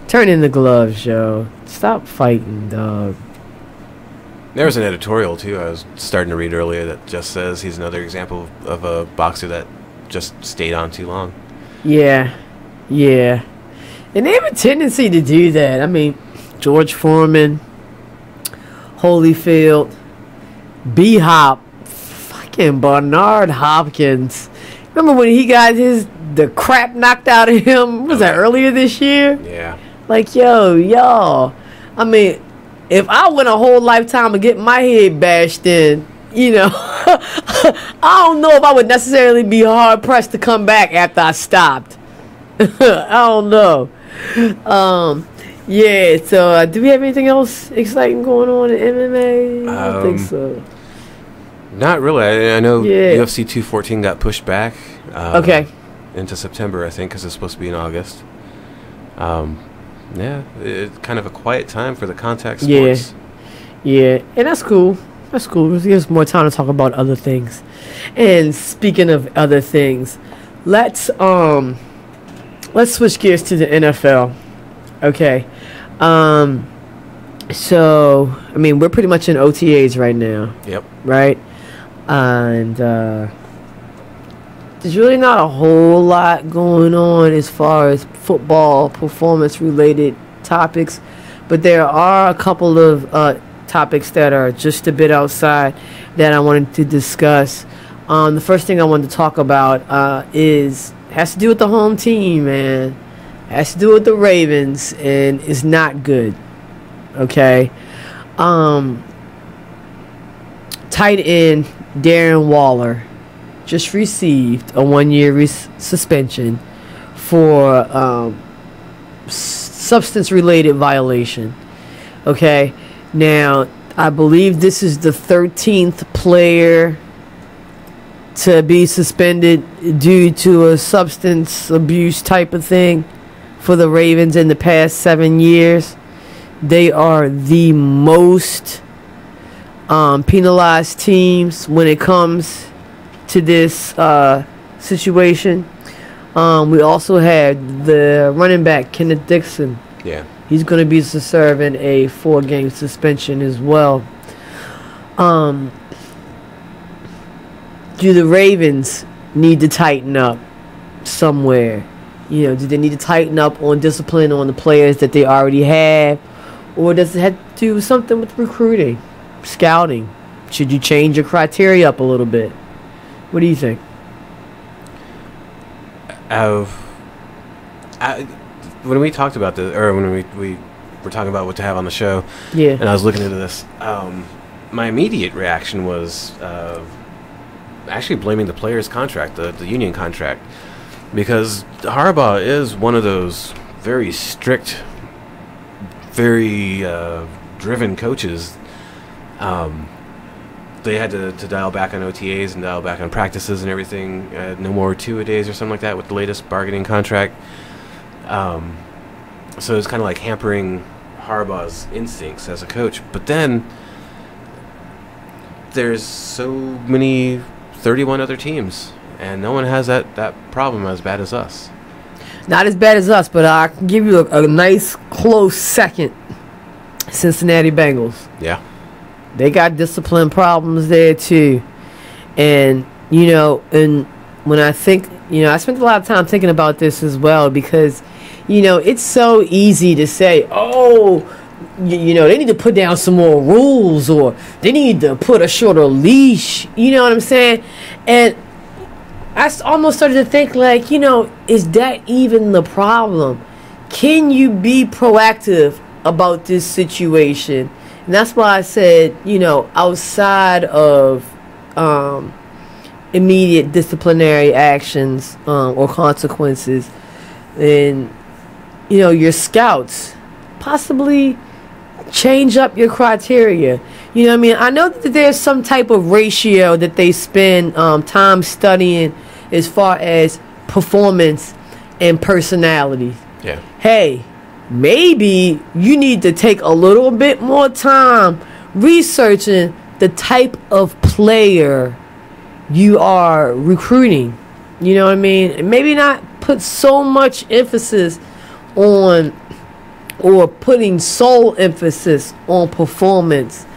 [SPEAKER 1] turn in the gloves, Joe. Stop fighting, dog.
[SPEAKER 2] There was an editorial, too, I was starting to read earlier that just says he's another example of a boxer that just stayed on too long.
[SPEAKER 1] Yeah. And they have a tendency to do that. I mean, George Foreman, Holyfield, B-Hop, fucking Bernard Hopkins. Remember when he got the crap knocked out of him? Was that earlier this year?
[SPEAKER 2] Yeah.
[SPEAKER 1] Like, y'all. I mean, if I went a whole lifetime and get my head bashed in, you know, I don't know if I would necessarily be hard pressed to come back after I stopped. I don't know. Yeah, so do we have anything else exciting going on in MMA? I don't think so.
[SPEAKER 2] Not really. I know UFC 214 got pushed back. Into September, I think, because it's supposed to be in August. Yeah, it's kind of a quiet time for the contact sports.
[SPEAKER 1] Yeah, and that's cool. That's cool. It gives more time to talk about other things. And speaking of other things, let's switch gears to the NFL. Okay. So, I mean, we're pretty much in OTAs right now.
[SPEAKER 2] Yep.
[SPEAKER 1] Right? And there's really not a whole lot going on as far as football performance-related topics, but there are a couple of topics that are just a bit outside that I wanted to discuss. The first thing I wanted to talk about has to do with the home team, man. Has to do with the Ravens, and it's not good. Okay. Tight end Darren Waller just received a 1-year suspension for substance-related violation. Okay. Now, I believe this is the 13th player to be suspended due to a substance abuse type of thing for the Ravens in the past 7 years. They are the most penalized teams when it comes to this situation. We also had the running back, Kenneth Dixon.
[SPEAKER 2] Yeah.
[SPEAKER 1] He's going to be serving a 4-game suspension as well. do the Ravens need to tighten up somewhere? You know, do they need to tighten up on discipline on the players that they already have? Or does it have to do something with recruiting, scouting? Should you change your criteria up a little bit? What do you think?
[SPEAKER 2] When we talked about this, or when we were talking about what to have on the show,
[SPEAKER 1] yeah,
[SPEAKER 2] and I was looking into this, my immediate reaction was actually blaming the player's contract, the union contract, because Harbaugh is one of those very strict, very driven coaches. They had to dial back on OTAs and dial back on practices and everything. No more two-a-days or something like that with the latest bargaining contract. So it's kind of like hampering Harbaugh's instincts as a coach. But then there's so many 31 other teams, and no one has that problem as bad as us.
[SPEAKER 1] Not as bad as us, but I can give you a nice close second. Cincinnati Bengals.
[SPEAKER 2] Yeah.
[SPEAKER 1] They got discipline problems there too. And, you know, and when I think, you know, I spent a lot of time thinking about this as well because, you know, it's so easy to say, oh, you know, they need to put down some more rules or they need to put a shorter leash. You know what I'm saying? And I almost started to think like, you know, is that even the problem? Can you be proactive about this situation? And that's why I said, you know, outside of immediate disciplinary actions or consequences, and, you know, your scouts, possibly change up your criteria. You know what I mean? I know that there's some type of ratio that they spend time studying as far as performance and personality.
[SPEAKER 2] Yeah.
[SPEAKER 1] Hey, maybe you need to take a little bit more time researching the type of player you are recruiting. You know what I mean? And maybe not put so much emphasis on or putting sole emphasis on performance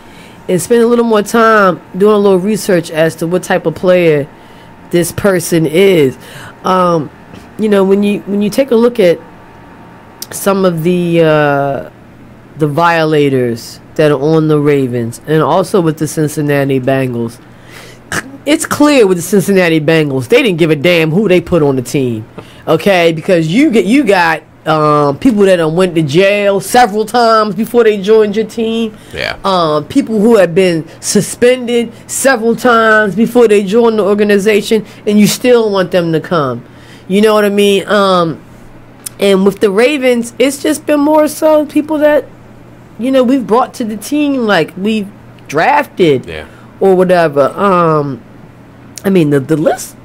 [SPEAKER 1] and spend a little more time doing a little research as to what type of player this person is. You know, when you take a look at some of the violators that are on the Ravens and also with the Cincinnati Bengals, it's clear with the Cincinnati Bengals they didn't give a damn who they put on the team, okay? Because you got people that went to jail several times before they joined your team.
[SPEAKER 2] Yeah.
[SPEAKER 1] People who have been suspended several times before they joined the organization, and you still want them to come. You know what I mean? And with the Ravens, it's just been more so people that, you know, we've brought to the team, like we've drafted or whatever. I mean, the list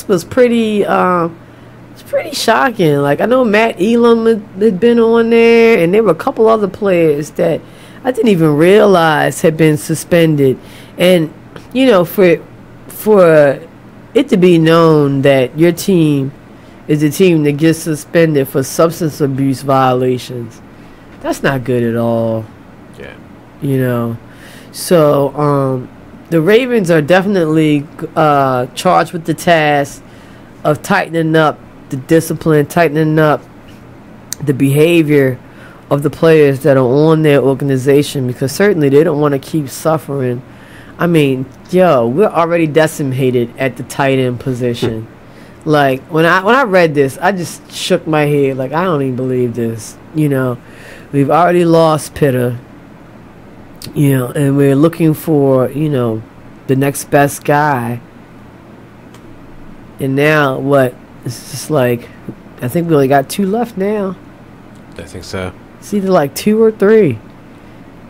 [SPEAKER 1] was pretty it's pretty shocking. Like, I know Matt Elam had been on there, and there were a couple other players that I didn't even realize had been suspended. And, you know, for it to be known that your team is a team that gets suspended for substance abuse violations, that's not good at all.
[SPEAKER 2] Yeah.
[SPEAKER 1] You know? So, the Ravens are definitely charged with the task of tightening up the discipline, tightening up the behavior of the players that are on their organization, because certainly they don't want to keep suffering. I mean, yo, we're already decimated at the tight end position. Like, when I read this, I just shook my head. Like, I don't even believe this. You know, we've already lost Pitta. You know, and we're looking for, you know, the next best guy. And now, what? It's just like, I think we only got 2 left now.
[SPEAKER 2] I think so.
[SPEAKER 1] It's either like 2 or 3.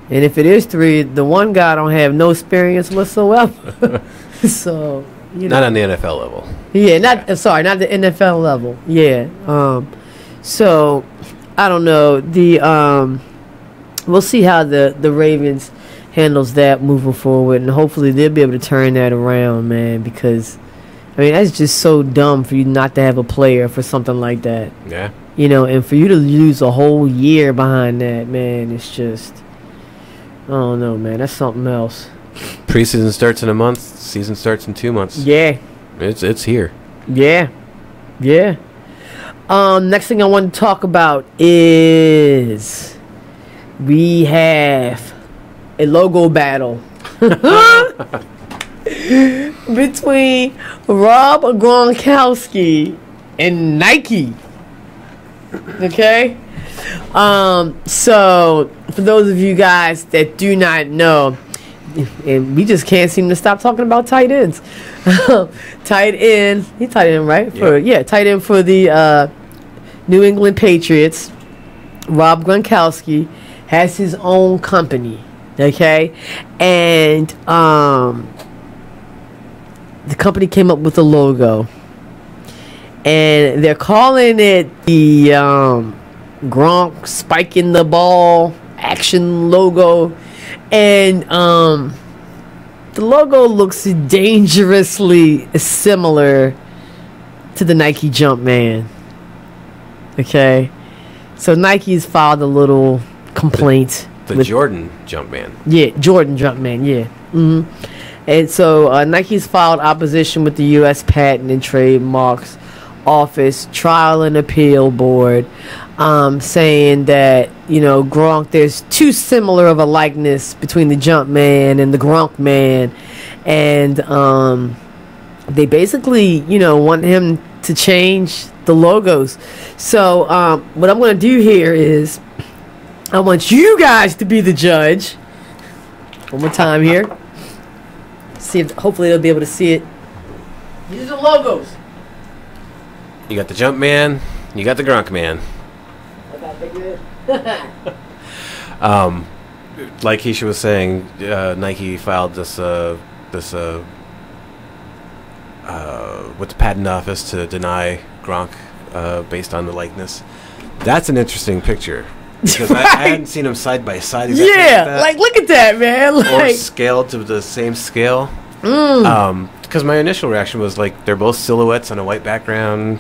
[SPEAKER 1] And if it is 3, the one guy don't have no experience whatsoever. So, you know.
[SPEAKER 2] Not on the NFL level.
[SPEAKER 1] Yeah, not the NFL level. Yeah. So, I don't know. We'll see how the Ravens handles that moving forward, and hopefully they'll be able to turn that around, man, because, I mean, that's just so dumb for you not to have a player for something like that.
[SPEAKER 2] Yeah.
[SPEAKER 1] You know, and for you to lose a whole year behind that, man, it's just, I don't know, man. That's something else.
[SPEAKER 2] Preseason starts in a month. Season starts in 2 months.
[SPEAKER 1] Yeah.
[SPEAKER 2] It's here.
[SPEAKER 1] Yeah. Yeah. Next thing I want to talk about is we have a logo battle between Rob Gronkowski and Nike. Okay? So for those of you guys that do not know, and we just can't seem to stop talking about tight ends. Tight end, tight end, right? Tight end for the New England Patriots. Rob Gronkowski has his own company, okay? And the company came up with a logo, and they're calling it the Gronk spiking the ball action logo. And the logo looks dangerously similar to the Nike Jumpman. Okay, so Nike's filed a little complaint.
[SPEAKER 2] The Jordan Jumpman.
[SPEAKER 1] Yeah, Jordan Jumpman. Yeah. Mm-hmm. And so Nike's filed opposition with the U.S. Patent and Trademarks Office Trial and Appeal Board, saying that, Gronk, there's too similar of a likeness between the Jumpman and the Gronk Man, and they basically, want him to change the logos. So what I'm going to do here is I want you guys to be the judge. One more time here. See if hopefully they'll be able to see it. These are the logos.
[SPEAKER 2] You got the Jumpman. You got the Gronk Man. Like Kescia was saying, Nike filed this with the patent office to deny Gronk based on the likeness. That's an interesting picture because I hadn't seen them side by side.
[SPEAKER 1] Yeah, like look at that, man.
[SPEAKER 2] Or scaled to the same scale. Because my initial reaction was like they're both silhouettes on a white background.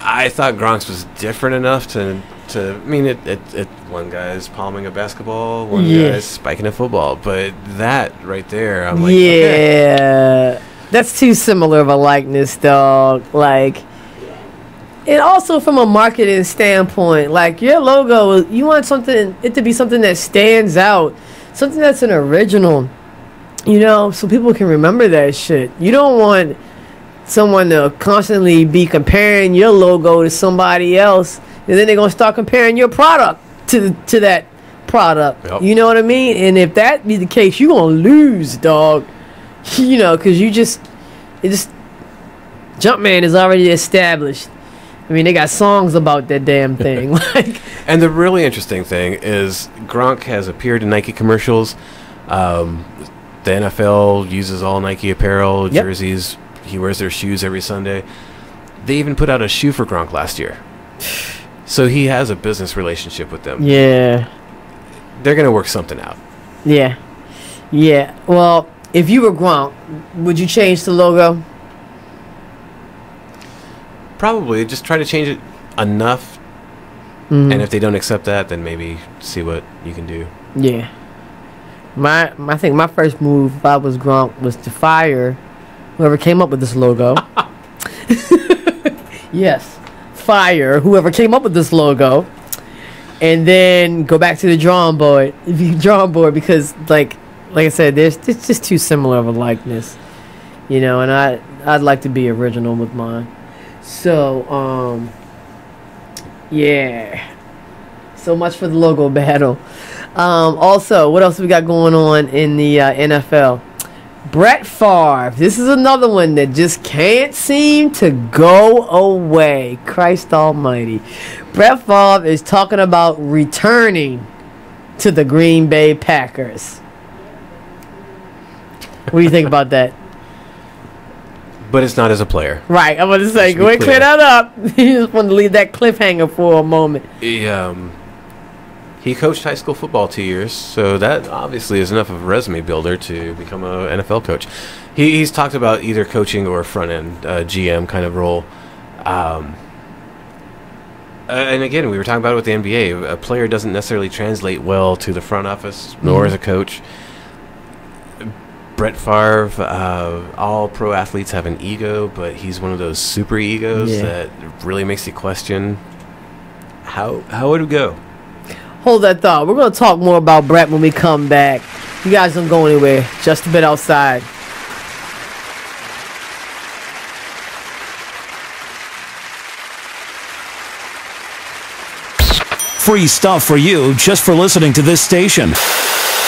[SPEAKER 2] I thought Gronk's was different enough to I mean, it one guy's palming a basketball, one guy's spiking a football, but that right there, I'm like, okay.
[SPEAKER 1] That's too similar of a likeness, dog. Like, and also from a marketing standpoint, like your logo, you want it to be something that stands out, something that's an original, so people can remember that shit. You don't want someone to constantly be comparing your logo to somebody else, and then they're gonna start comparing your product to that product. Yep. You know what I mean? And if that be the case, you're gonna lose, dog. Because Jumpman is already established. I mean, they got songs about that damn thing.
[SPEAKER 2] And the really interesting thing is Gronk has appeared in Nike commercials. The NFL uses all Nike apparel, jerseys. He wears their shoes every Sunday. They even put out a shoe for Gronk last year. So he has a business relationship with them.
[SPEAKER 1] Yeah.
[SPEAKER 2] They're going to work something out.
[SPEAKER 1] Yeah. Yeah. Well, if you were Gronk, would you change the logo?
[SPEAKER 2] Probably. Just try to change it enough. Mm-hmm. And if they don't accept that, then maybe see what you can do.
[SPEAKER 1] Yeah. I think my first move, if I was Gronk, was to fire whoever came up with this logo. Yes. Fire whoever came up with this logo. And then go back to the drawing board because like I said, it's just too similar of a likeness. And I'd like to be original with mine. So yeah. So much for the logo battle. Also, what else we got going on in the NFL? Brett Favre. This is another one that just can't seem to go away. Christ almighty. Brett Favre is talking about returning to the Green Bay Packers. What do you think about that?
[SPEAKER 2] But it's not as a player.
[SPEAKER 1] Right. I'm going to say, go ahead and clear that up. You just want to leave that cliffhanger for a moment.
[SPEAKER 2] He coached high school football 2 years, so that obviously is enough of a resume builder to become an NFL coach. He's talked about either coaching or front-end GM kind of role. And again, we were talking about it with the NBA. A player doesn't necessarily translate well to the front office, nor as a coach. Brett Favre, all pro athletes have an ego, but he's one of those super egos that really makes you question how would it go.
[SPEAKER 1] Hold that thought. We're going to talk more about Brett when we come back. You guys don't go anywhere. Just a bit outside.
[SPEAKER 3] Free stuff for you just for listening to this station.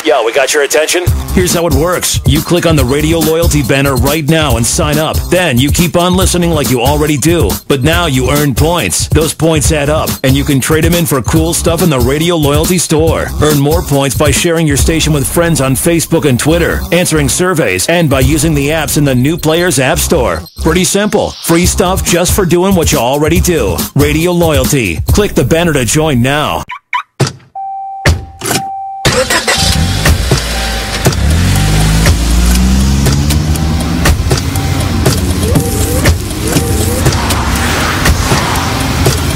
[SPEAKER 3] Yo, we got your attention? Here's how it works. You click on the radio loyalty banner right now and sign up. Then you keep on listening like you already do. But now you earn points. Those points add up, and you can trade them in for cool stuff in the radio loyalty store. Earn more points by sharing your station with friends on Facebook and Twitter, answering surveys, and by using the apps in the New Players App Store. Pretty simple. Free stuff just for doing what you already do. Radio loyalty. Click the banner to join now.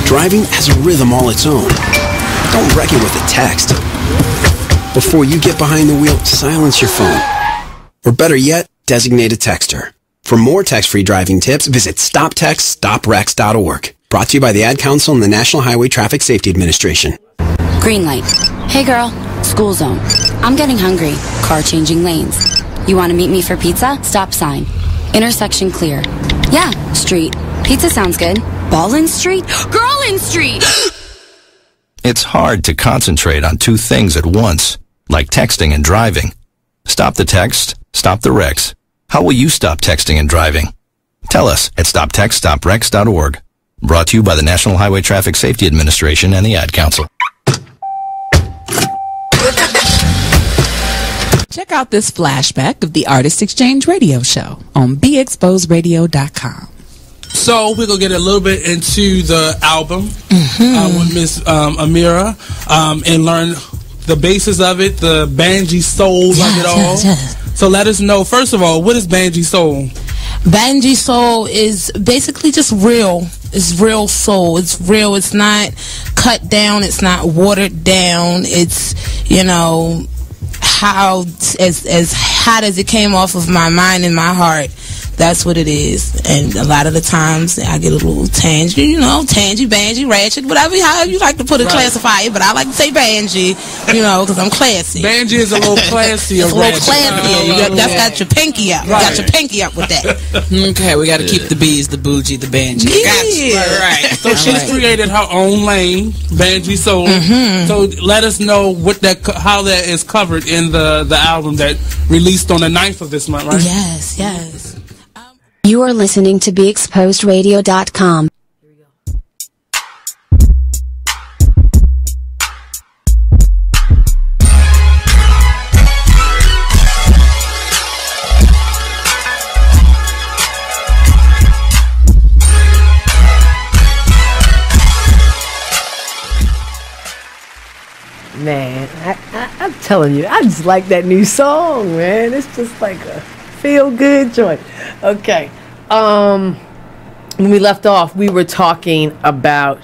[SPEAKER 5] Driving has a rhythm all its own. Don't wreck it with a text. Before you get behind the wheel, silence your phone. Or better yet, designate a texter. For more text-free driving tips, visit stoptextstoprex.org. Brought to you by the Ad Council and the National Highway Traffic Safety Administration.
[SPEAKER 6] Green light. Hey girl, school zone. I'm getting hungry. Car changing lanes. You want to meet me for pizza? Stop sign. Intersection clear. Yeah, street. Pizza sounds good. Ballin Street? Girlin Street!
[SPEAKER 9] It's hard to concentrate on two things at once, like texting and driving. Stop the text, stop the wrecks. How will you stop texting and driving? Tell us at stoptextstoprex.org. Brought to you by the National Highway Traffic Safety Administration and the Ad Council.
[SPEAKER 7] Check out this flashback of the Artist Exchange Radio Show on BeExposedRadio.com.
[SPEAKER 8] So we're going to get a little bit into the album with Miss Amira and learn the basis of it, the Banji soul of it all.
[SPEAKER 11] Yes.
[SPEAKER 8] So let us know, first of all, what is Banji soul?
[SPEAKER 11] Banji soul is basically just real. It's real soul. It's real. It's not cut down. It's not watered down. It's, you know, how as hot as it came off of my mind and my heart. That's what it is. And a lot of the times I get a little tangy, you know, tangy, banji, ratchet, whatever, how you like to put it, classify it, but I like to say banji, you know, because I'm classy.
[SPEAKER 8] Banji is a little classier.
[SPEAKER 11] It's a little classier. That's got your pinky up. Right. You got your pinky up with that.
[SPEAKER 13] Okay, we got to keep the B's, the bougie, the banji.
[SPEAKER 11] Yeah.
[SPEAKER 13] Right.
[SPEAKER 8] So she's created her own lane, Banji Soul. So let us know what how that is covered in the album that released on the 9th of this month, right?
[SPEAKER 11] Yes, yes.
[SPEAKER 14] You are listening to BeExposedRadio.com.
[SPEAKER 1] Man, I'm telling you, I just like that new song, man. It's just like a feel-good joint. Okay. When we left off, we were talking about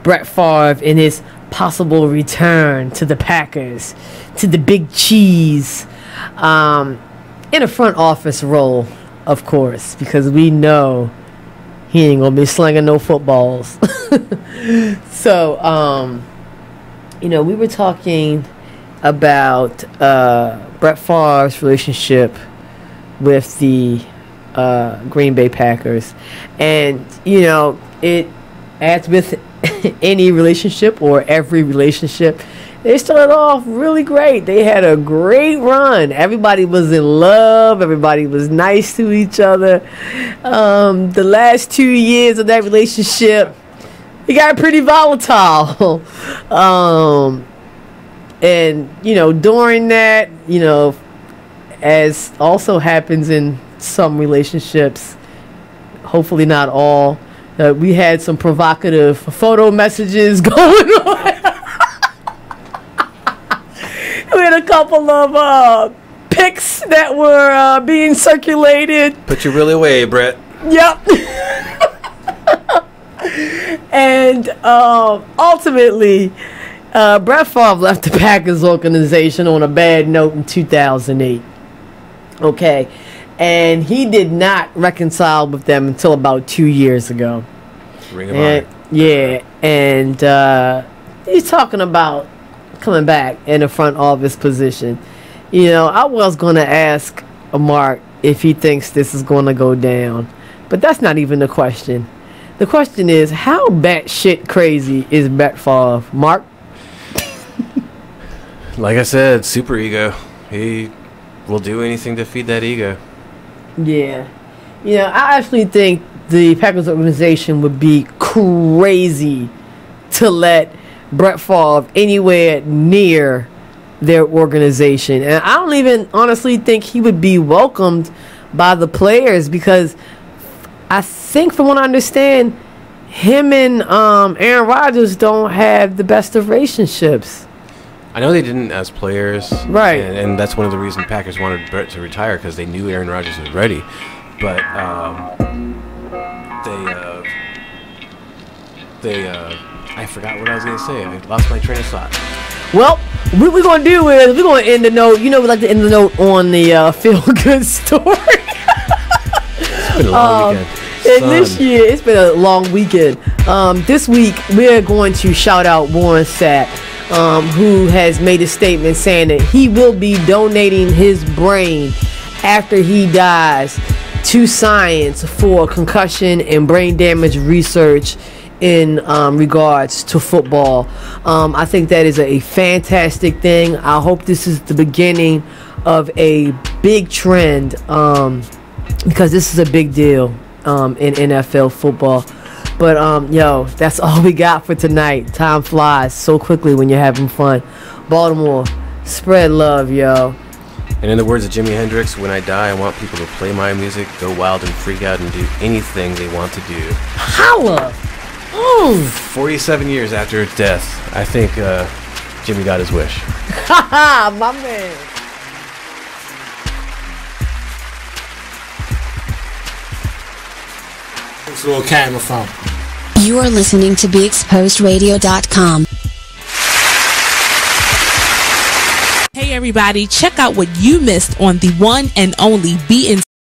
[SPEAKER 1] Brett Favre and his possible return to the Packers, to the Big Cheese, in a front office role, of course, because we know he ain't gonna be slinging no footballs. So, you know, we were talking about Brett Favre's relationship with the Green Bay Packers, and you know, it, as with any relationship or every relationship, they started off really great. They had a great run. Everybody was in love. Everybody was nice to each other. The last 2 years of that relationship, it got pretty volatile. And you know, during that, you know, as also happens in some relationships, hopefully not all, we had some provocative photo messages going on. We had a couple of pics that were being circulated.
[SPEAKER 2] Put you really away, Brett.
[SPEAKER 1] Yep. And ultimately, Brett Favre left the Packers organization on a bad note in 2008. Okay, and he did not reconcile with them until about 2 years ago.
[SPEAKER 2] Ring of Honor.
[SPEAKER 1] Yeah, and he's talking about coming back in the front office position. You know, I was going to ask Mark if he thinks this is going to go down, but that's not even the question. The question is, how batshit crazy is Brett Favre? Mark?
[SPEAKER 2] Like I said, super ego. He will do anything to feed that ego.
[SPEAKER 1] Yeah. You know, I actually think the Packers organization would be crazy to let Brett Favre anywhere near their organization. And I don't even honestly think he would be welcomed by the players, because I think, from what I understand, him and Aaron Rodgers don't have the best of relationships.
[SPEAKER 2] I know they didn't as players,
[SPEAKER 1] right?
[SPEAKER 2] And that's one of the reasons Packers wanted Brett to retire, because they knew Aaron Rodgers was ready. But I forgot what I was gonna say. I lost my train of thought.
[SPEAKER 1] Well, what we're gonna do is we're gonna end the note. You know, we like to end the note on the feel good story.
[SPEAKER 2] It's been a long weekend.
[SPEAKER 1] And this year, it's been a long weekend. This week, we're going to shout out Warren Sapp, who has made a statement saying that he will be donating his brain after he dies to science for concussion and brain damage research in regards to football. I think that is a fantastic thing. I hope this is the beginning of a big trend, because this is a big deal in NFL football. But yo, that's all we got for tonight. Time flies so quickly when you're having fun. Baltimore, spread love, yo.
[SPEAKER 2] And in the words of Jimi Hendrix, when I die, I want people to play my music, go wild and freak out, and do anything they want to do.
[SPEAKER 1] Holla!
[SPEAKER 2] 47 years after its death, I think Jimmy got his wish.
[SPEAKER 1] Haha, my man.
[SPEAKER 10] Where's the little camera from?
[SPEAKER 14] You are listening to BeExposedRadio.com.
[SPEAKER 7] Hey everybody, check out what you missed on the one and only Be